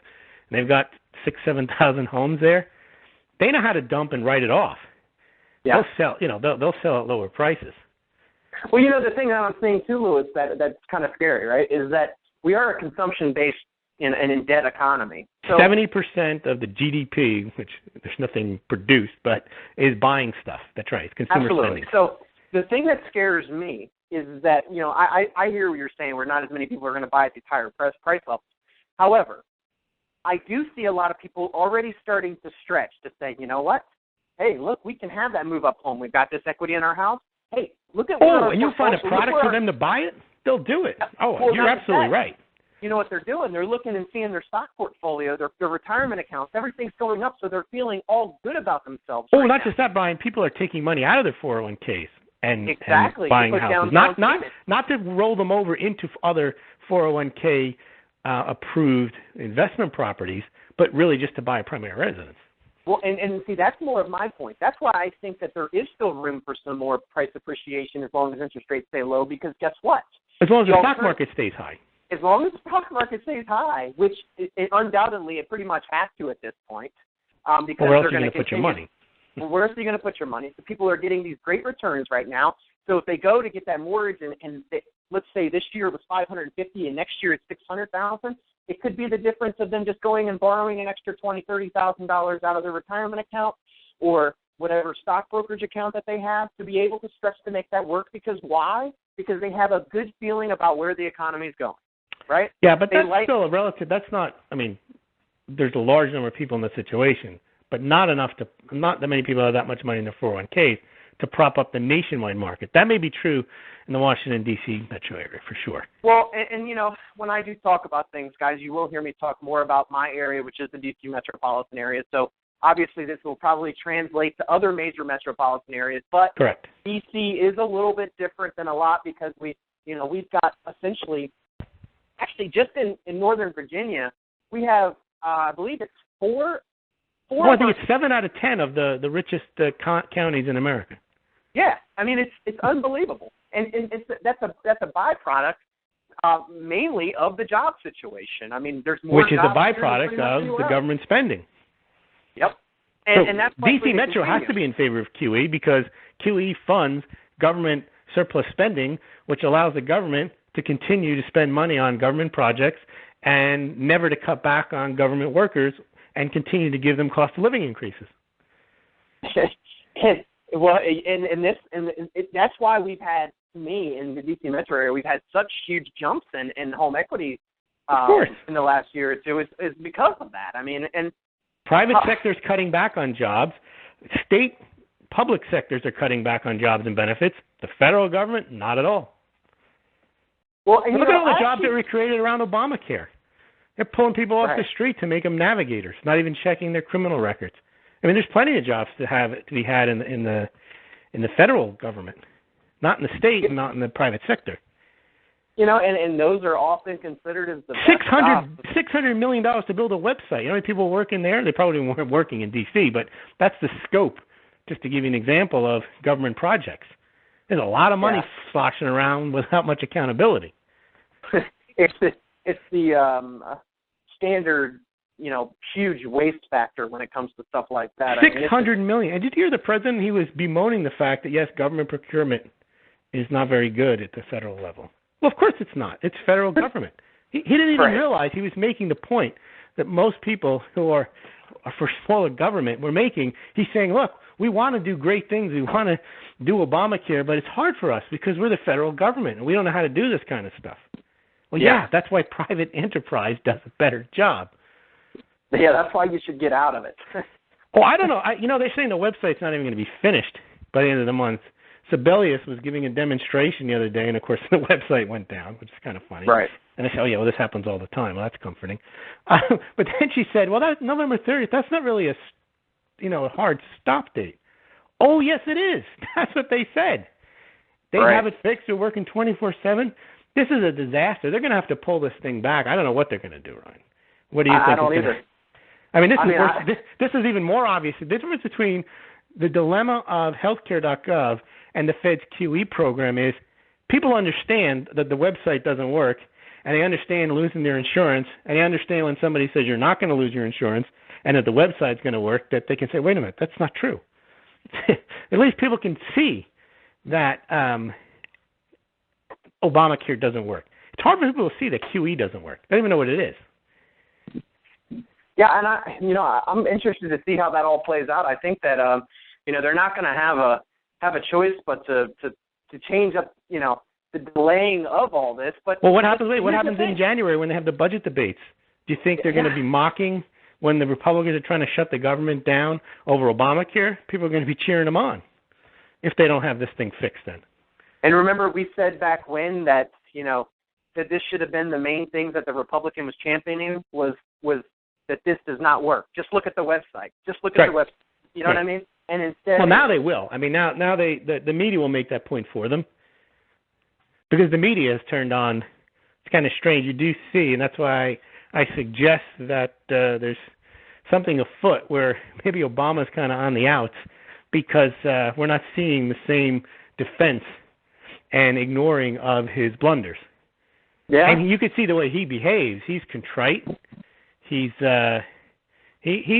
Speaker 3: and they've got 6,000-7,000 homes there, they know how to dump and write it off. Yeah. They'll sell, they'll sell at lower prices.
Speaker 2: Well, the thing that I'm saying too, Louis, that's kind of scary, right, is that we are a consumption-based and in debt economy. So
Speaker 3: 70% of the GDP, which there's nothing produced, but is buying stuff. That's right. It's consumer spending.
Speaker 2: So the thing that scares me is that, I hear what you're saying, where not as many people are going to buy at these higher price levels. However, I do see a lot of people already starting to stretch to say, you know what? Hey, look, we can have that move up home. We've got this equity in our house. Hey, look at
Speaker 3: and you find a product for them to buy it, they'll do it. You're absolutely right.
Speaker 2: You know what they're doing? They're looking and seeing their stock portfolio, their retirement accounts, everything's going up, so they're feeling all good about themselves. Not
Speaker 3: just that, Brian. People are taking money out of their 401ks and buying houses. Not to roll them over into other 401k approved investment properties, but really just to buy a primary residence.
Speaker 2: Well, and see, that's more of my point. That's why I think that there is still room for some more price appreciation as long as interest rates stay low, because guess what?
Speaker 3: As long as the stock market stays high.
Speaker 2: As long as the stock market stays high, which it undoubtedly it pretty much has to at this point. Because
Speaker 3: where else are you going to put your money?
Speaker 2: Well, where else are you going to put your money? So people are getting these great returns right now. So if they go to get that mortgage and let's say this year it was $550 and next year it's $600,000, it could be the difference of them just going and borrowing an extra $20,000, $30,000 out of their retirement account or whatever stock brokerage account that they have to be able to stretch to make that work. Because why? Because they have a good feeling about where the economy is going, right?
Speaker 3: Yeah, but that's still a relative. That's not. I mean, there's a large number of people in that situation, but not that many people have that much money in their 401ks to prop up the nationwide market. That may be true in the Washington, D.C. metro area for sure.
Speaker 2: Well, and when I do talk about things, guys, you will hear me talk more about my area, which is the D.C. metropolitan area. So obviously this will probably translate to other major metropolitan areas. But
Speaker 3: correct.
Speaker 2: D.C. is a little bit different than a lot because we've got essentially, actually just in Northern Virginia, we have, I believe it's four.
Speaker 3: I think it's 7 out of 10 of the richest counties in America.
Speaker 2: Yeah, I mean it's unbelievable, and that's a byproduct mainly of the job situation. I mean, there's more.
Speaker 3: Which is a byproduct of the government spending.
Speaker 2: Yep, and that's
Speaker 3: DC Metro has to be in favor of QE because QE funds government surplus spending, which allows the government to continue to spend money on government projects and never to cut back on government workers and continue to give them cost of living increases.
Speaker 2: Well, that's why we've had, me in the D.C. metro area, we've had such huge jumps in home equity in the last year or two. Is because of that. I mean, and
Speaker 3: private sector is cutting back on jobs. State public sectors are cutting back on jobs and benefits. The federal government, not at all.
Speaker 2: Well,
Speaker 3: look at all the jobs that were created around Obamacare. They're pulling people off the street to make them navigators, not even checking their criminal records. I mean, there's plenty of jobs to be had in the federal government, not in the state, and not in the private sector.
Speaker 2: You know, and those are often considered as the best jobs.
Speaker 3: $600 million to build a website. You know how many people work in there? They probably weren't working in D.C., but that's the scope, just to give you an example of government projects. There's a lot of money sloshing around without much accountability.
Speaker 2: It's the standard, you know, huge waste factor when it comes to stuff like that.
Speaker 3: $600 million. And did you hear the president? He was bemoaning the fact that, yes, government procurement is not very good at the federal level. Well, of course it's not. It's federal government. He didn't even realize he was making the point that most people who are for smaller government were making. He's saying, look, we want to do great things. We want to do Obamacare, but it's hard for us because we're the federal government, and we don't know how to do this kind of stuff. Well, yeah, that's why private enterprise does a better job.
Speaker 2: Yeah, that's why you should get out of it.
Speaker 3: Oh, I don't know. They're saying the website's not even going to be finished by the end of the month. Sebelius was giving a demonstration the other day, and, of course, the website went down, which is kind of funny.
Speaker 2: Right.
Speaker 3: And I said, oh, yeah, well, this happens all the time. Well, that's comforting. But then she said, well, that's November 30th. That's not really a hard stop date. Oh, yes, it is. That's what they said. They have it fixed. They're working 24/7. This is a disaster. They're going to have to pull this thing back. I don't know what they're going to do, Ryan. What do you think?
Speaker 2: I don't either.
Speaker 3: I mean, this is even more obvious. The difference between the dilemma of healthcare.gov and the Fed's QE program is people understand that the website doesn't work, and they understand losing their insurance, and they understand when somebody says you're not going to lose your insurance and that the website's going to work, that they can say, wait a minute, that's not true. At least people can see that Obamacare doesn't work. It's hard for people to see that QE doesn't work. They don't even know what it is.
Speaker 2: Yeah, and I'm interested to see how that all plays out. I think that they're not going to have a choice but to change up the delaying of all this. But
Speaker 3: what happens? What happens in January when they have the budget debates? Do you think they're going to be mocking when the Republicans are trying to shut the government down over Obamacare? People are going to be cheering them on if they don't have this thing fixed then.
Speaker 2: And remember, we said back when that that this should have been the main thing that the Republican was championing was that this does not work. Just look at the website. Just look at the website. You know what I mean? And instead,
Speaker 3: well, now they will. I mean, now the media will make that point for them because the media has turned on. It's kind of strange. You do see, and that's why I suggest that there's something afoot where maybe Obama's kind of on the outs because we're not seeing the same defense and ignoring of his blunders. Yeah. And you can see the way he behaves. He's contrite. He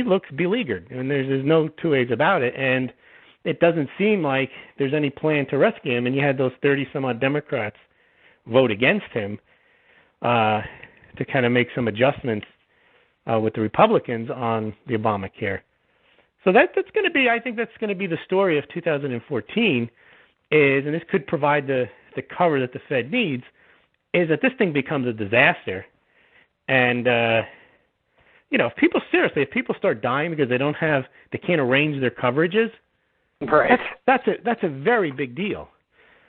Speaker 3: looks beleaguered, and there's no two ways about it. And it doesn't seem like there's any plan to rescue him. And you had those 30-some-odd Democrats vote against him to kind of make some adjustments with the Republicans on the Obamacare. So that's going to be, I think that's going to be the story of 2014 is, and this could provide the cover that the Fed needs, is that this thing becomes a disaster. And, if people start dying because they can't arrange their coverages,
Speaker 2: right.
Speaker 3: That's a very big deal.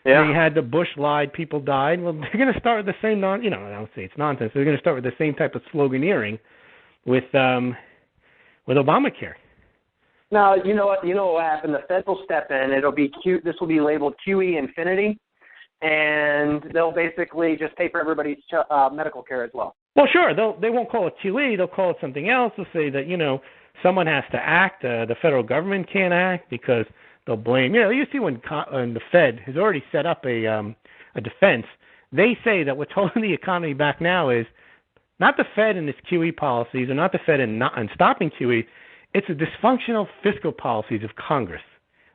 Speaker 2: Yeah.
Speaker 3: You had the Bush lied, people died. Well, they're going to start with the same I don't say it's nonsense. They're going to start with the same type of sloganeering with Obamacare.
Speaker 2: Now, you know what will happen? The Fed will step in. This will be labeled QE infinity, and they'll basically just pay for everybody's medical care as well.
Speaker 3: Well, sure. They won't call it QE. They'll call it something else. They'll say that, someone has to act. The federal government can't act because they'll blame. You see when the Fed has already set up a defense, they say that what's holding the economy back now is not the Fed and its QE policies, or not the Fed and stopping QE. It's the dysfunctional fiscal policies of Congress.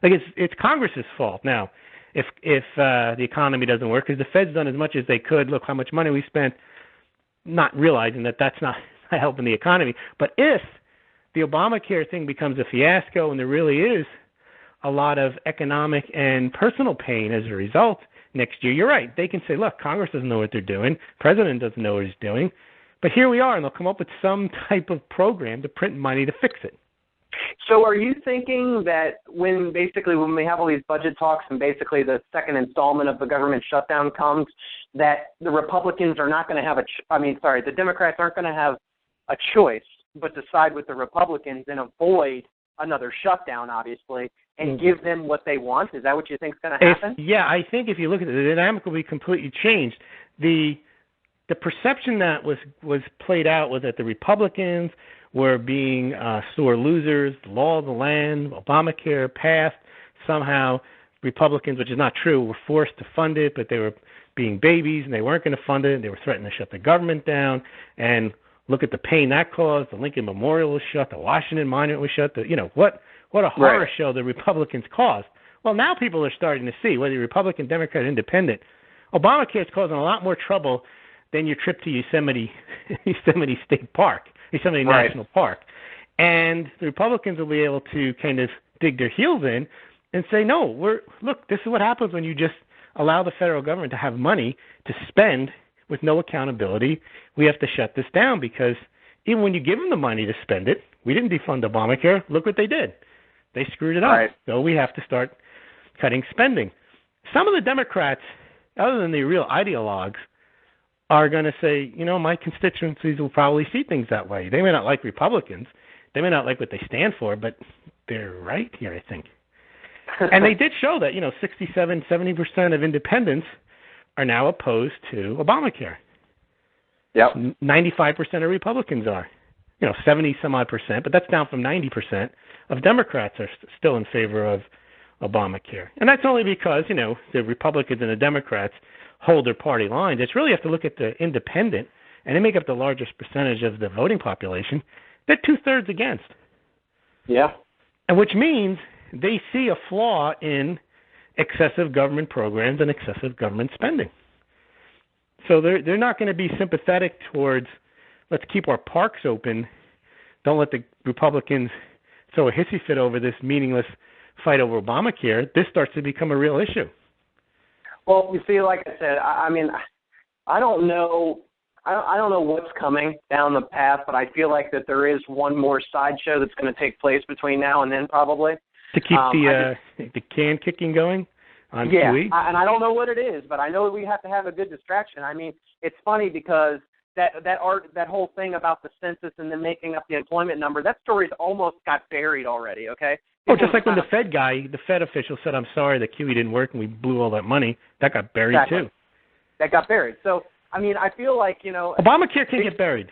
Speaker 3: Like it's Congress's fault now if the economy doesn't work because the Fed's done as much as they could. Look how much money we spent, not realizing that that's not helping the economy. But if the Obamacare thing becomes a fiasco and there really is a lot of economic and personal pain as a result next year, you're right. They can say, look, Congress doesn't know what they're doing. President doesn't know what he's doing. But here we are, and they'll come up with some type of program to print money to fix it.
Speaker 2: So are you thinking that when we have all these budget talks and basically the second installment of the government shutdown comes, that the Republicans are not going to have the Democrats aren't going to have a choice but to side with the Republicans and avoid another shutdown, obviously, and give them what they want? Is that what you think is going to happen?
Speaker 3: I think if you look at it, the dynamic will be completely changed. The perception that was played out was that the Republicans were being sore losers. The law of the land, Obamacare passed. Somehow Republicans, which is not true, were forced to fund it, but they were being babies and they weren't going to fund it. They were threatening to shut the government down. And look at the pain that caused. The Lincoln Memorial was shut. The Washington Monument was shut. What a horror show the Republicans caused. Well, now people are starting to see, whether you're Republican, Democrat, Independent, Obamacare is causing a lot more trouble than your trip to Yosemite State Park, Yosemite National Park. And the Republicans will be able to kind of dig their heels in and say, no, look, this is what happens when you just allow the federal government to have money to spend with no accountability. We have to shut this down because even when you give them the money to spend it, we didn't defund Obamacare. Look what they did. They screwed it up.
Speaker 2: Right.
Speaker 3: So we have to start cutting spending. Some of the Democrats, other than the real ideologues, are going to say, my constituencies will probably see things that way. They may not like Republicans. They may not like what they stand for, but they're right here, I think. And they did show that, 67, 70% of independents are now opposed to Obamacare.
Speaker 2: Yep.
Speaker 3: 95% of Republicans are. 70-some-odd%, but that's down from 90% of Democrats are still in favor of Obamacare. And that's only because, the Republicans and the Democrats hold their party lines. It's really, you have to look at the independent, and they make up the largest percentage of the voting population. They're two-thirds against.
Speaker 2: Yeah.
Speaker 3: And which means they see a flaw in excessive government programs and excessive government spending. So they're not going to be sympathetic towards, let's keep our parks open, don't let the Republicans throw a hissy fit over this meaningless fight over Obamacare. This starts to become a real issue.
Speaker 2: Well, you see, like I said, I don't know what's coming down the path, but I feel like that there is one more sideshow that's going to take place between now and then, probably.
Speaker 3: To keep the can kicking going on QE?
Speaker 2: And I don't know what it is, but I know we have to have a good distraction. It's funny because that whole thing about the census and then making up the employment number, that story's almost got buried already, okay?
Speaker 3: Just like when the Fed official said, I'm sorry, the QE didn't work and we blew all that money, that got buried too.
Speaker 2: That got buried. So, I feel like,
Speaker 3: Obamacare can't get buried.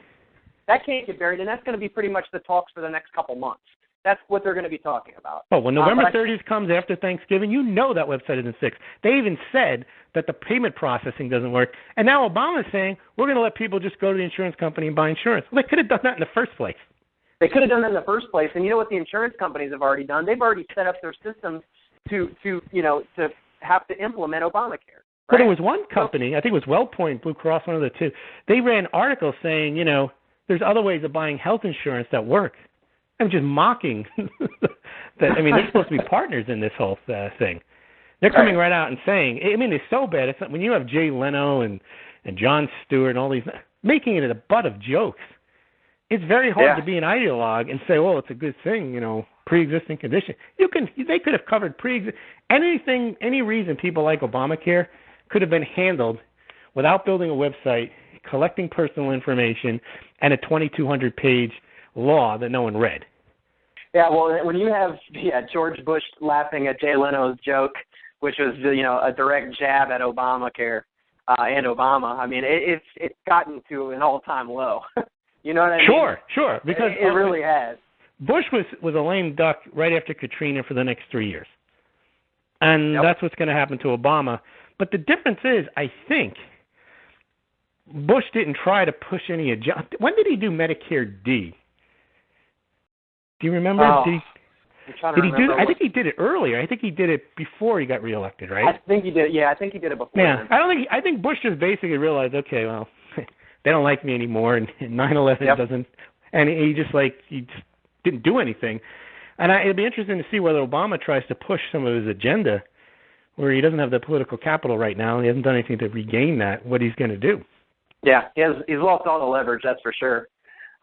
Speaker 2: That can't get buried, and that's going to be pretty much the talks for the next couple months. That's what they're going to be talking about.
Speaker 3: Oh, when November 30th comes after Thanksgiving, that website isn't fixed. They even said that the payment processing doesn't work. And now Obama's saying, we're going to let people just go to the insurance company and buy insurance. Well, they could have done that in the first place.
Speaker 2: They could have done that in the first place. And you know what the insurance companies have already done? They've already set up their systems to have to implement Obamacare. Right?
Speaker 3: Well, there was one company, I think it was WellPoint, Blue Cross, one of the two. They ran articles saying, there's other ways of buying health insurance that work. I'm just mocking that. They're supposed to be partners in this whole thing. They're coming right out and saying, it's so bad. It's when you have Jay Leno and Jon Stewart and all these, making it a butt of jokes. It's very hard to be an ideologue and say, it's a good thing, pre-existing condition. They could have covered anything, any reason people like Obamacare could have been handled without building a website, collecting personal information, and a 2,200-page law that no one read.
Speaker 2: Yeah, well, when you have George Bush laughing at Jay Leno's joke, which was a direct jab at Obamacare and Obama, it's gotten to an all-time low. You know what I mean?
Speaker 3: Sure, because
Speaker 2: it really has.
Speaker 3: Bush was a lame duck right after Katrina for the next 3 years, and that's what's going to happen to Obama. But the difference is, I think Bush didn't try to push any adjustment. When did he do Medicare D? Do you remember? Did he do it? I think he did it earlier. I think he did it before he got reelected, right?
Speaker 2: I think he did. Yeah, I think he did it before.
Speaker 3: Yeah, I think Bush just basically realized, okay, well, they don't like me anymore, and 9/11 doesn't, and he just didn't do anything. And it'd be interesting to see whether Obama tries to push some of his agenda, where he doesn't have the political capital right now, and he hasn't done anything to regain that. What he's going to do?
Speaker 2: Yeah, he's lost all the leverage, that's for sure.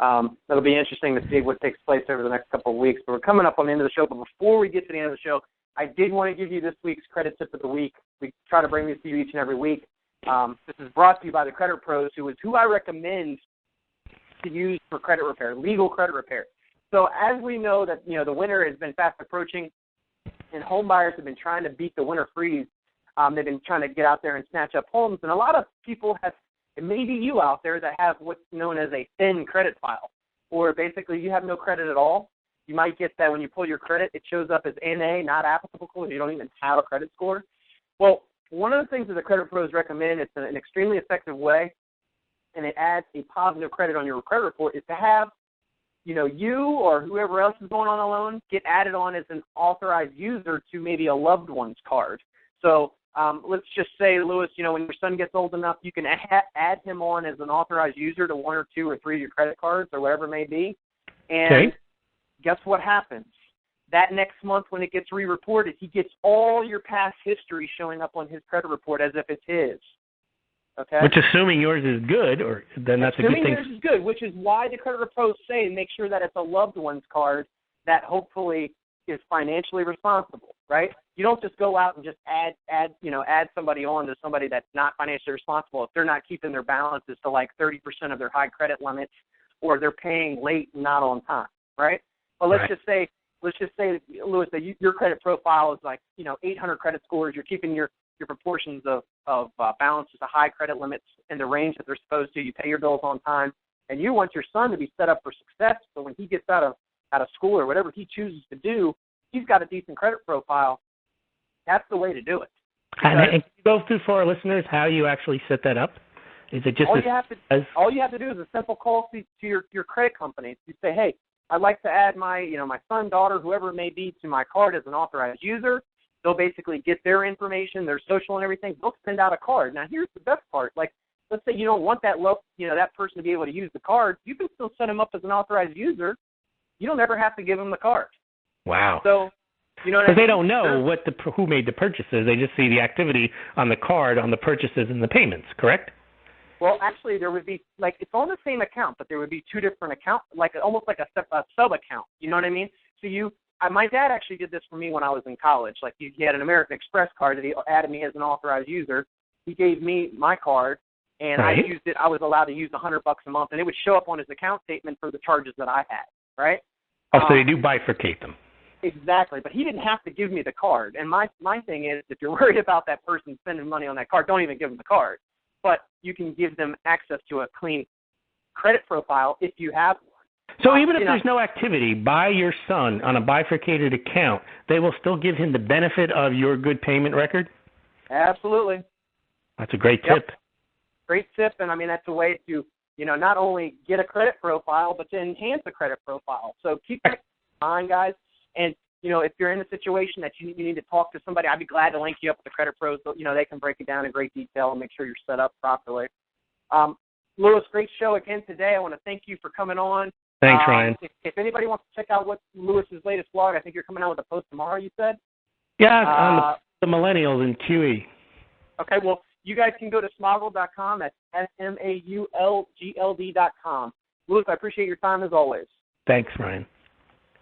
Speaker 2: It'll be interesting to see what takes place over the next couple of weeks. But we're coming up on the end of the show. But before we get to the end of the show, I did want to give you this week's credit tip of the week. We try to bring this to you each and every week. This is brought to you by the Credit Pros, who I recommend to use for credit repair, legal credit repair. So as we know that, the winter has been fast approaching and home buyers have been trying to beat the winter freeze, they've been trying to get out there and snatch up homes. And a lot of people have, it may be you out there that have what's known as a thin credit file, or basically you have no credit at all. You might get that when you pull your credit, it shows up as NA, not applicable, and you don't even have a credit score. Well, one of the things that the Credit Pros recommend, it's an extremely effective way, and it adds a positive credit on your credit report, is to have, you or whoever else is going on a loan get added on as an authorized user to maybe a loved one's card. So let's just say, Lewis, when your son gets old enough, you can add him on as an authorized user to 1 or 2 or 3 of your credit cards or whatever it may be. And guess what happens? That next month when it gets re-reported, he gets all your past history showing up on his credit report as if it's his. Okay?
Speaker 3: Which, assuming yours is good, then that's a good thing.
Speaker 2: Assuming yours is good, which is why the Credit Pros say make sure that it's a loved one's card that hopefully is financially responsible, right? You don't just go out and just add somebody on to somebody that's not financially responsible if they're not keeping their balances to like 30% of their high credit limits, or they're paying late and not on time, right? Well, let's just say, Lewis, that your credit profile is like, 800 credit scores. You're keeping your proportions of balances to high credit limits in the range that they're supposed to. You pay your bills on time, and you want your son to be set up for success. So when he gets out of school or whatever he chooses to do, he's got a decent credit profile. That's the way to do it.
Speaker 3: And can you go through for our listeners how you actually set that up? Is it just
Speaker 2: all you have to do is a simple call to your credit company. You say, hey, I'd like to add my son, daughter, whoever it may be, to my card as an authorized user. They'll basically get their information, their social and everything. They'll send out a card. Now, here's the best part. Like, let's say you don't want that person to be able to use the card. You can still set them up as an authorized user. You don't ever have to give them the card.
Speaker 3: Wow.
Speaker 2: So,
Speaker 3: because they don't know who made the purchases. They just see the activity on the card, on the purchases and the payments, correct?
Speaker 2: Well, actually, there would be, it's on the same account, but there would be 2 different accounts, almost like a sub-account. You know what I mean? So my dad actually did this for me when I was in college. Like, he had an American Express card that he added me as an authorized user. He gave me my card, and I used it. I was allowed to use $100 a month, and it would show up on his account statement for the charges that I had, right?
Speaker 3: Oh, so they do bifurcate them.
Speaker 2: Exactly, but he didn't have to give me the card. And my thing is, if you're worried about that person spending money on that card, don't even give them the card. But you can give them access to a clean credit profile if you have one.
Speaker 3: So even if there's no activity by your son on a bifurcated account, they will still give him the benefit of your good payment record?
Speaker 2: Absolutely.
Speaker 3: That's a great tip.
Speaker 2: Great tip, and that's a way to, not only get a credit profile, but to enhance a credit profile. So keep that in mind, guys. And, if you're in a situation that you need to talk to somebody, I'd be glad to link you up with the Credit Pros. So, they can break it down in great detail and make sure you're set up properly. Lewis, great show again today. I want to thank you for coming on.
Speaker 3: Thanks, Ryan.
Speaker 2: If anybody wants to check out what Lewis's latest blog, I think you're coming out with a post tomorrow, you said?
Speaker 3: Yeah, on the millennials in QE.
Speaker 2: Okay, well, you guys can go to smoggle.com. That's SMAULGLD.com. Lewis, I appreciate your time as always.
Speaker 3: Thanks, Ryan.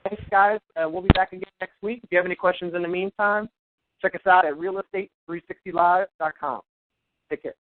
Speaker 2: Thanks, guys. We'll be back again next week. If you have any questions in the meantime, check us out at realestate360live.com. Take care.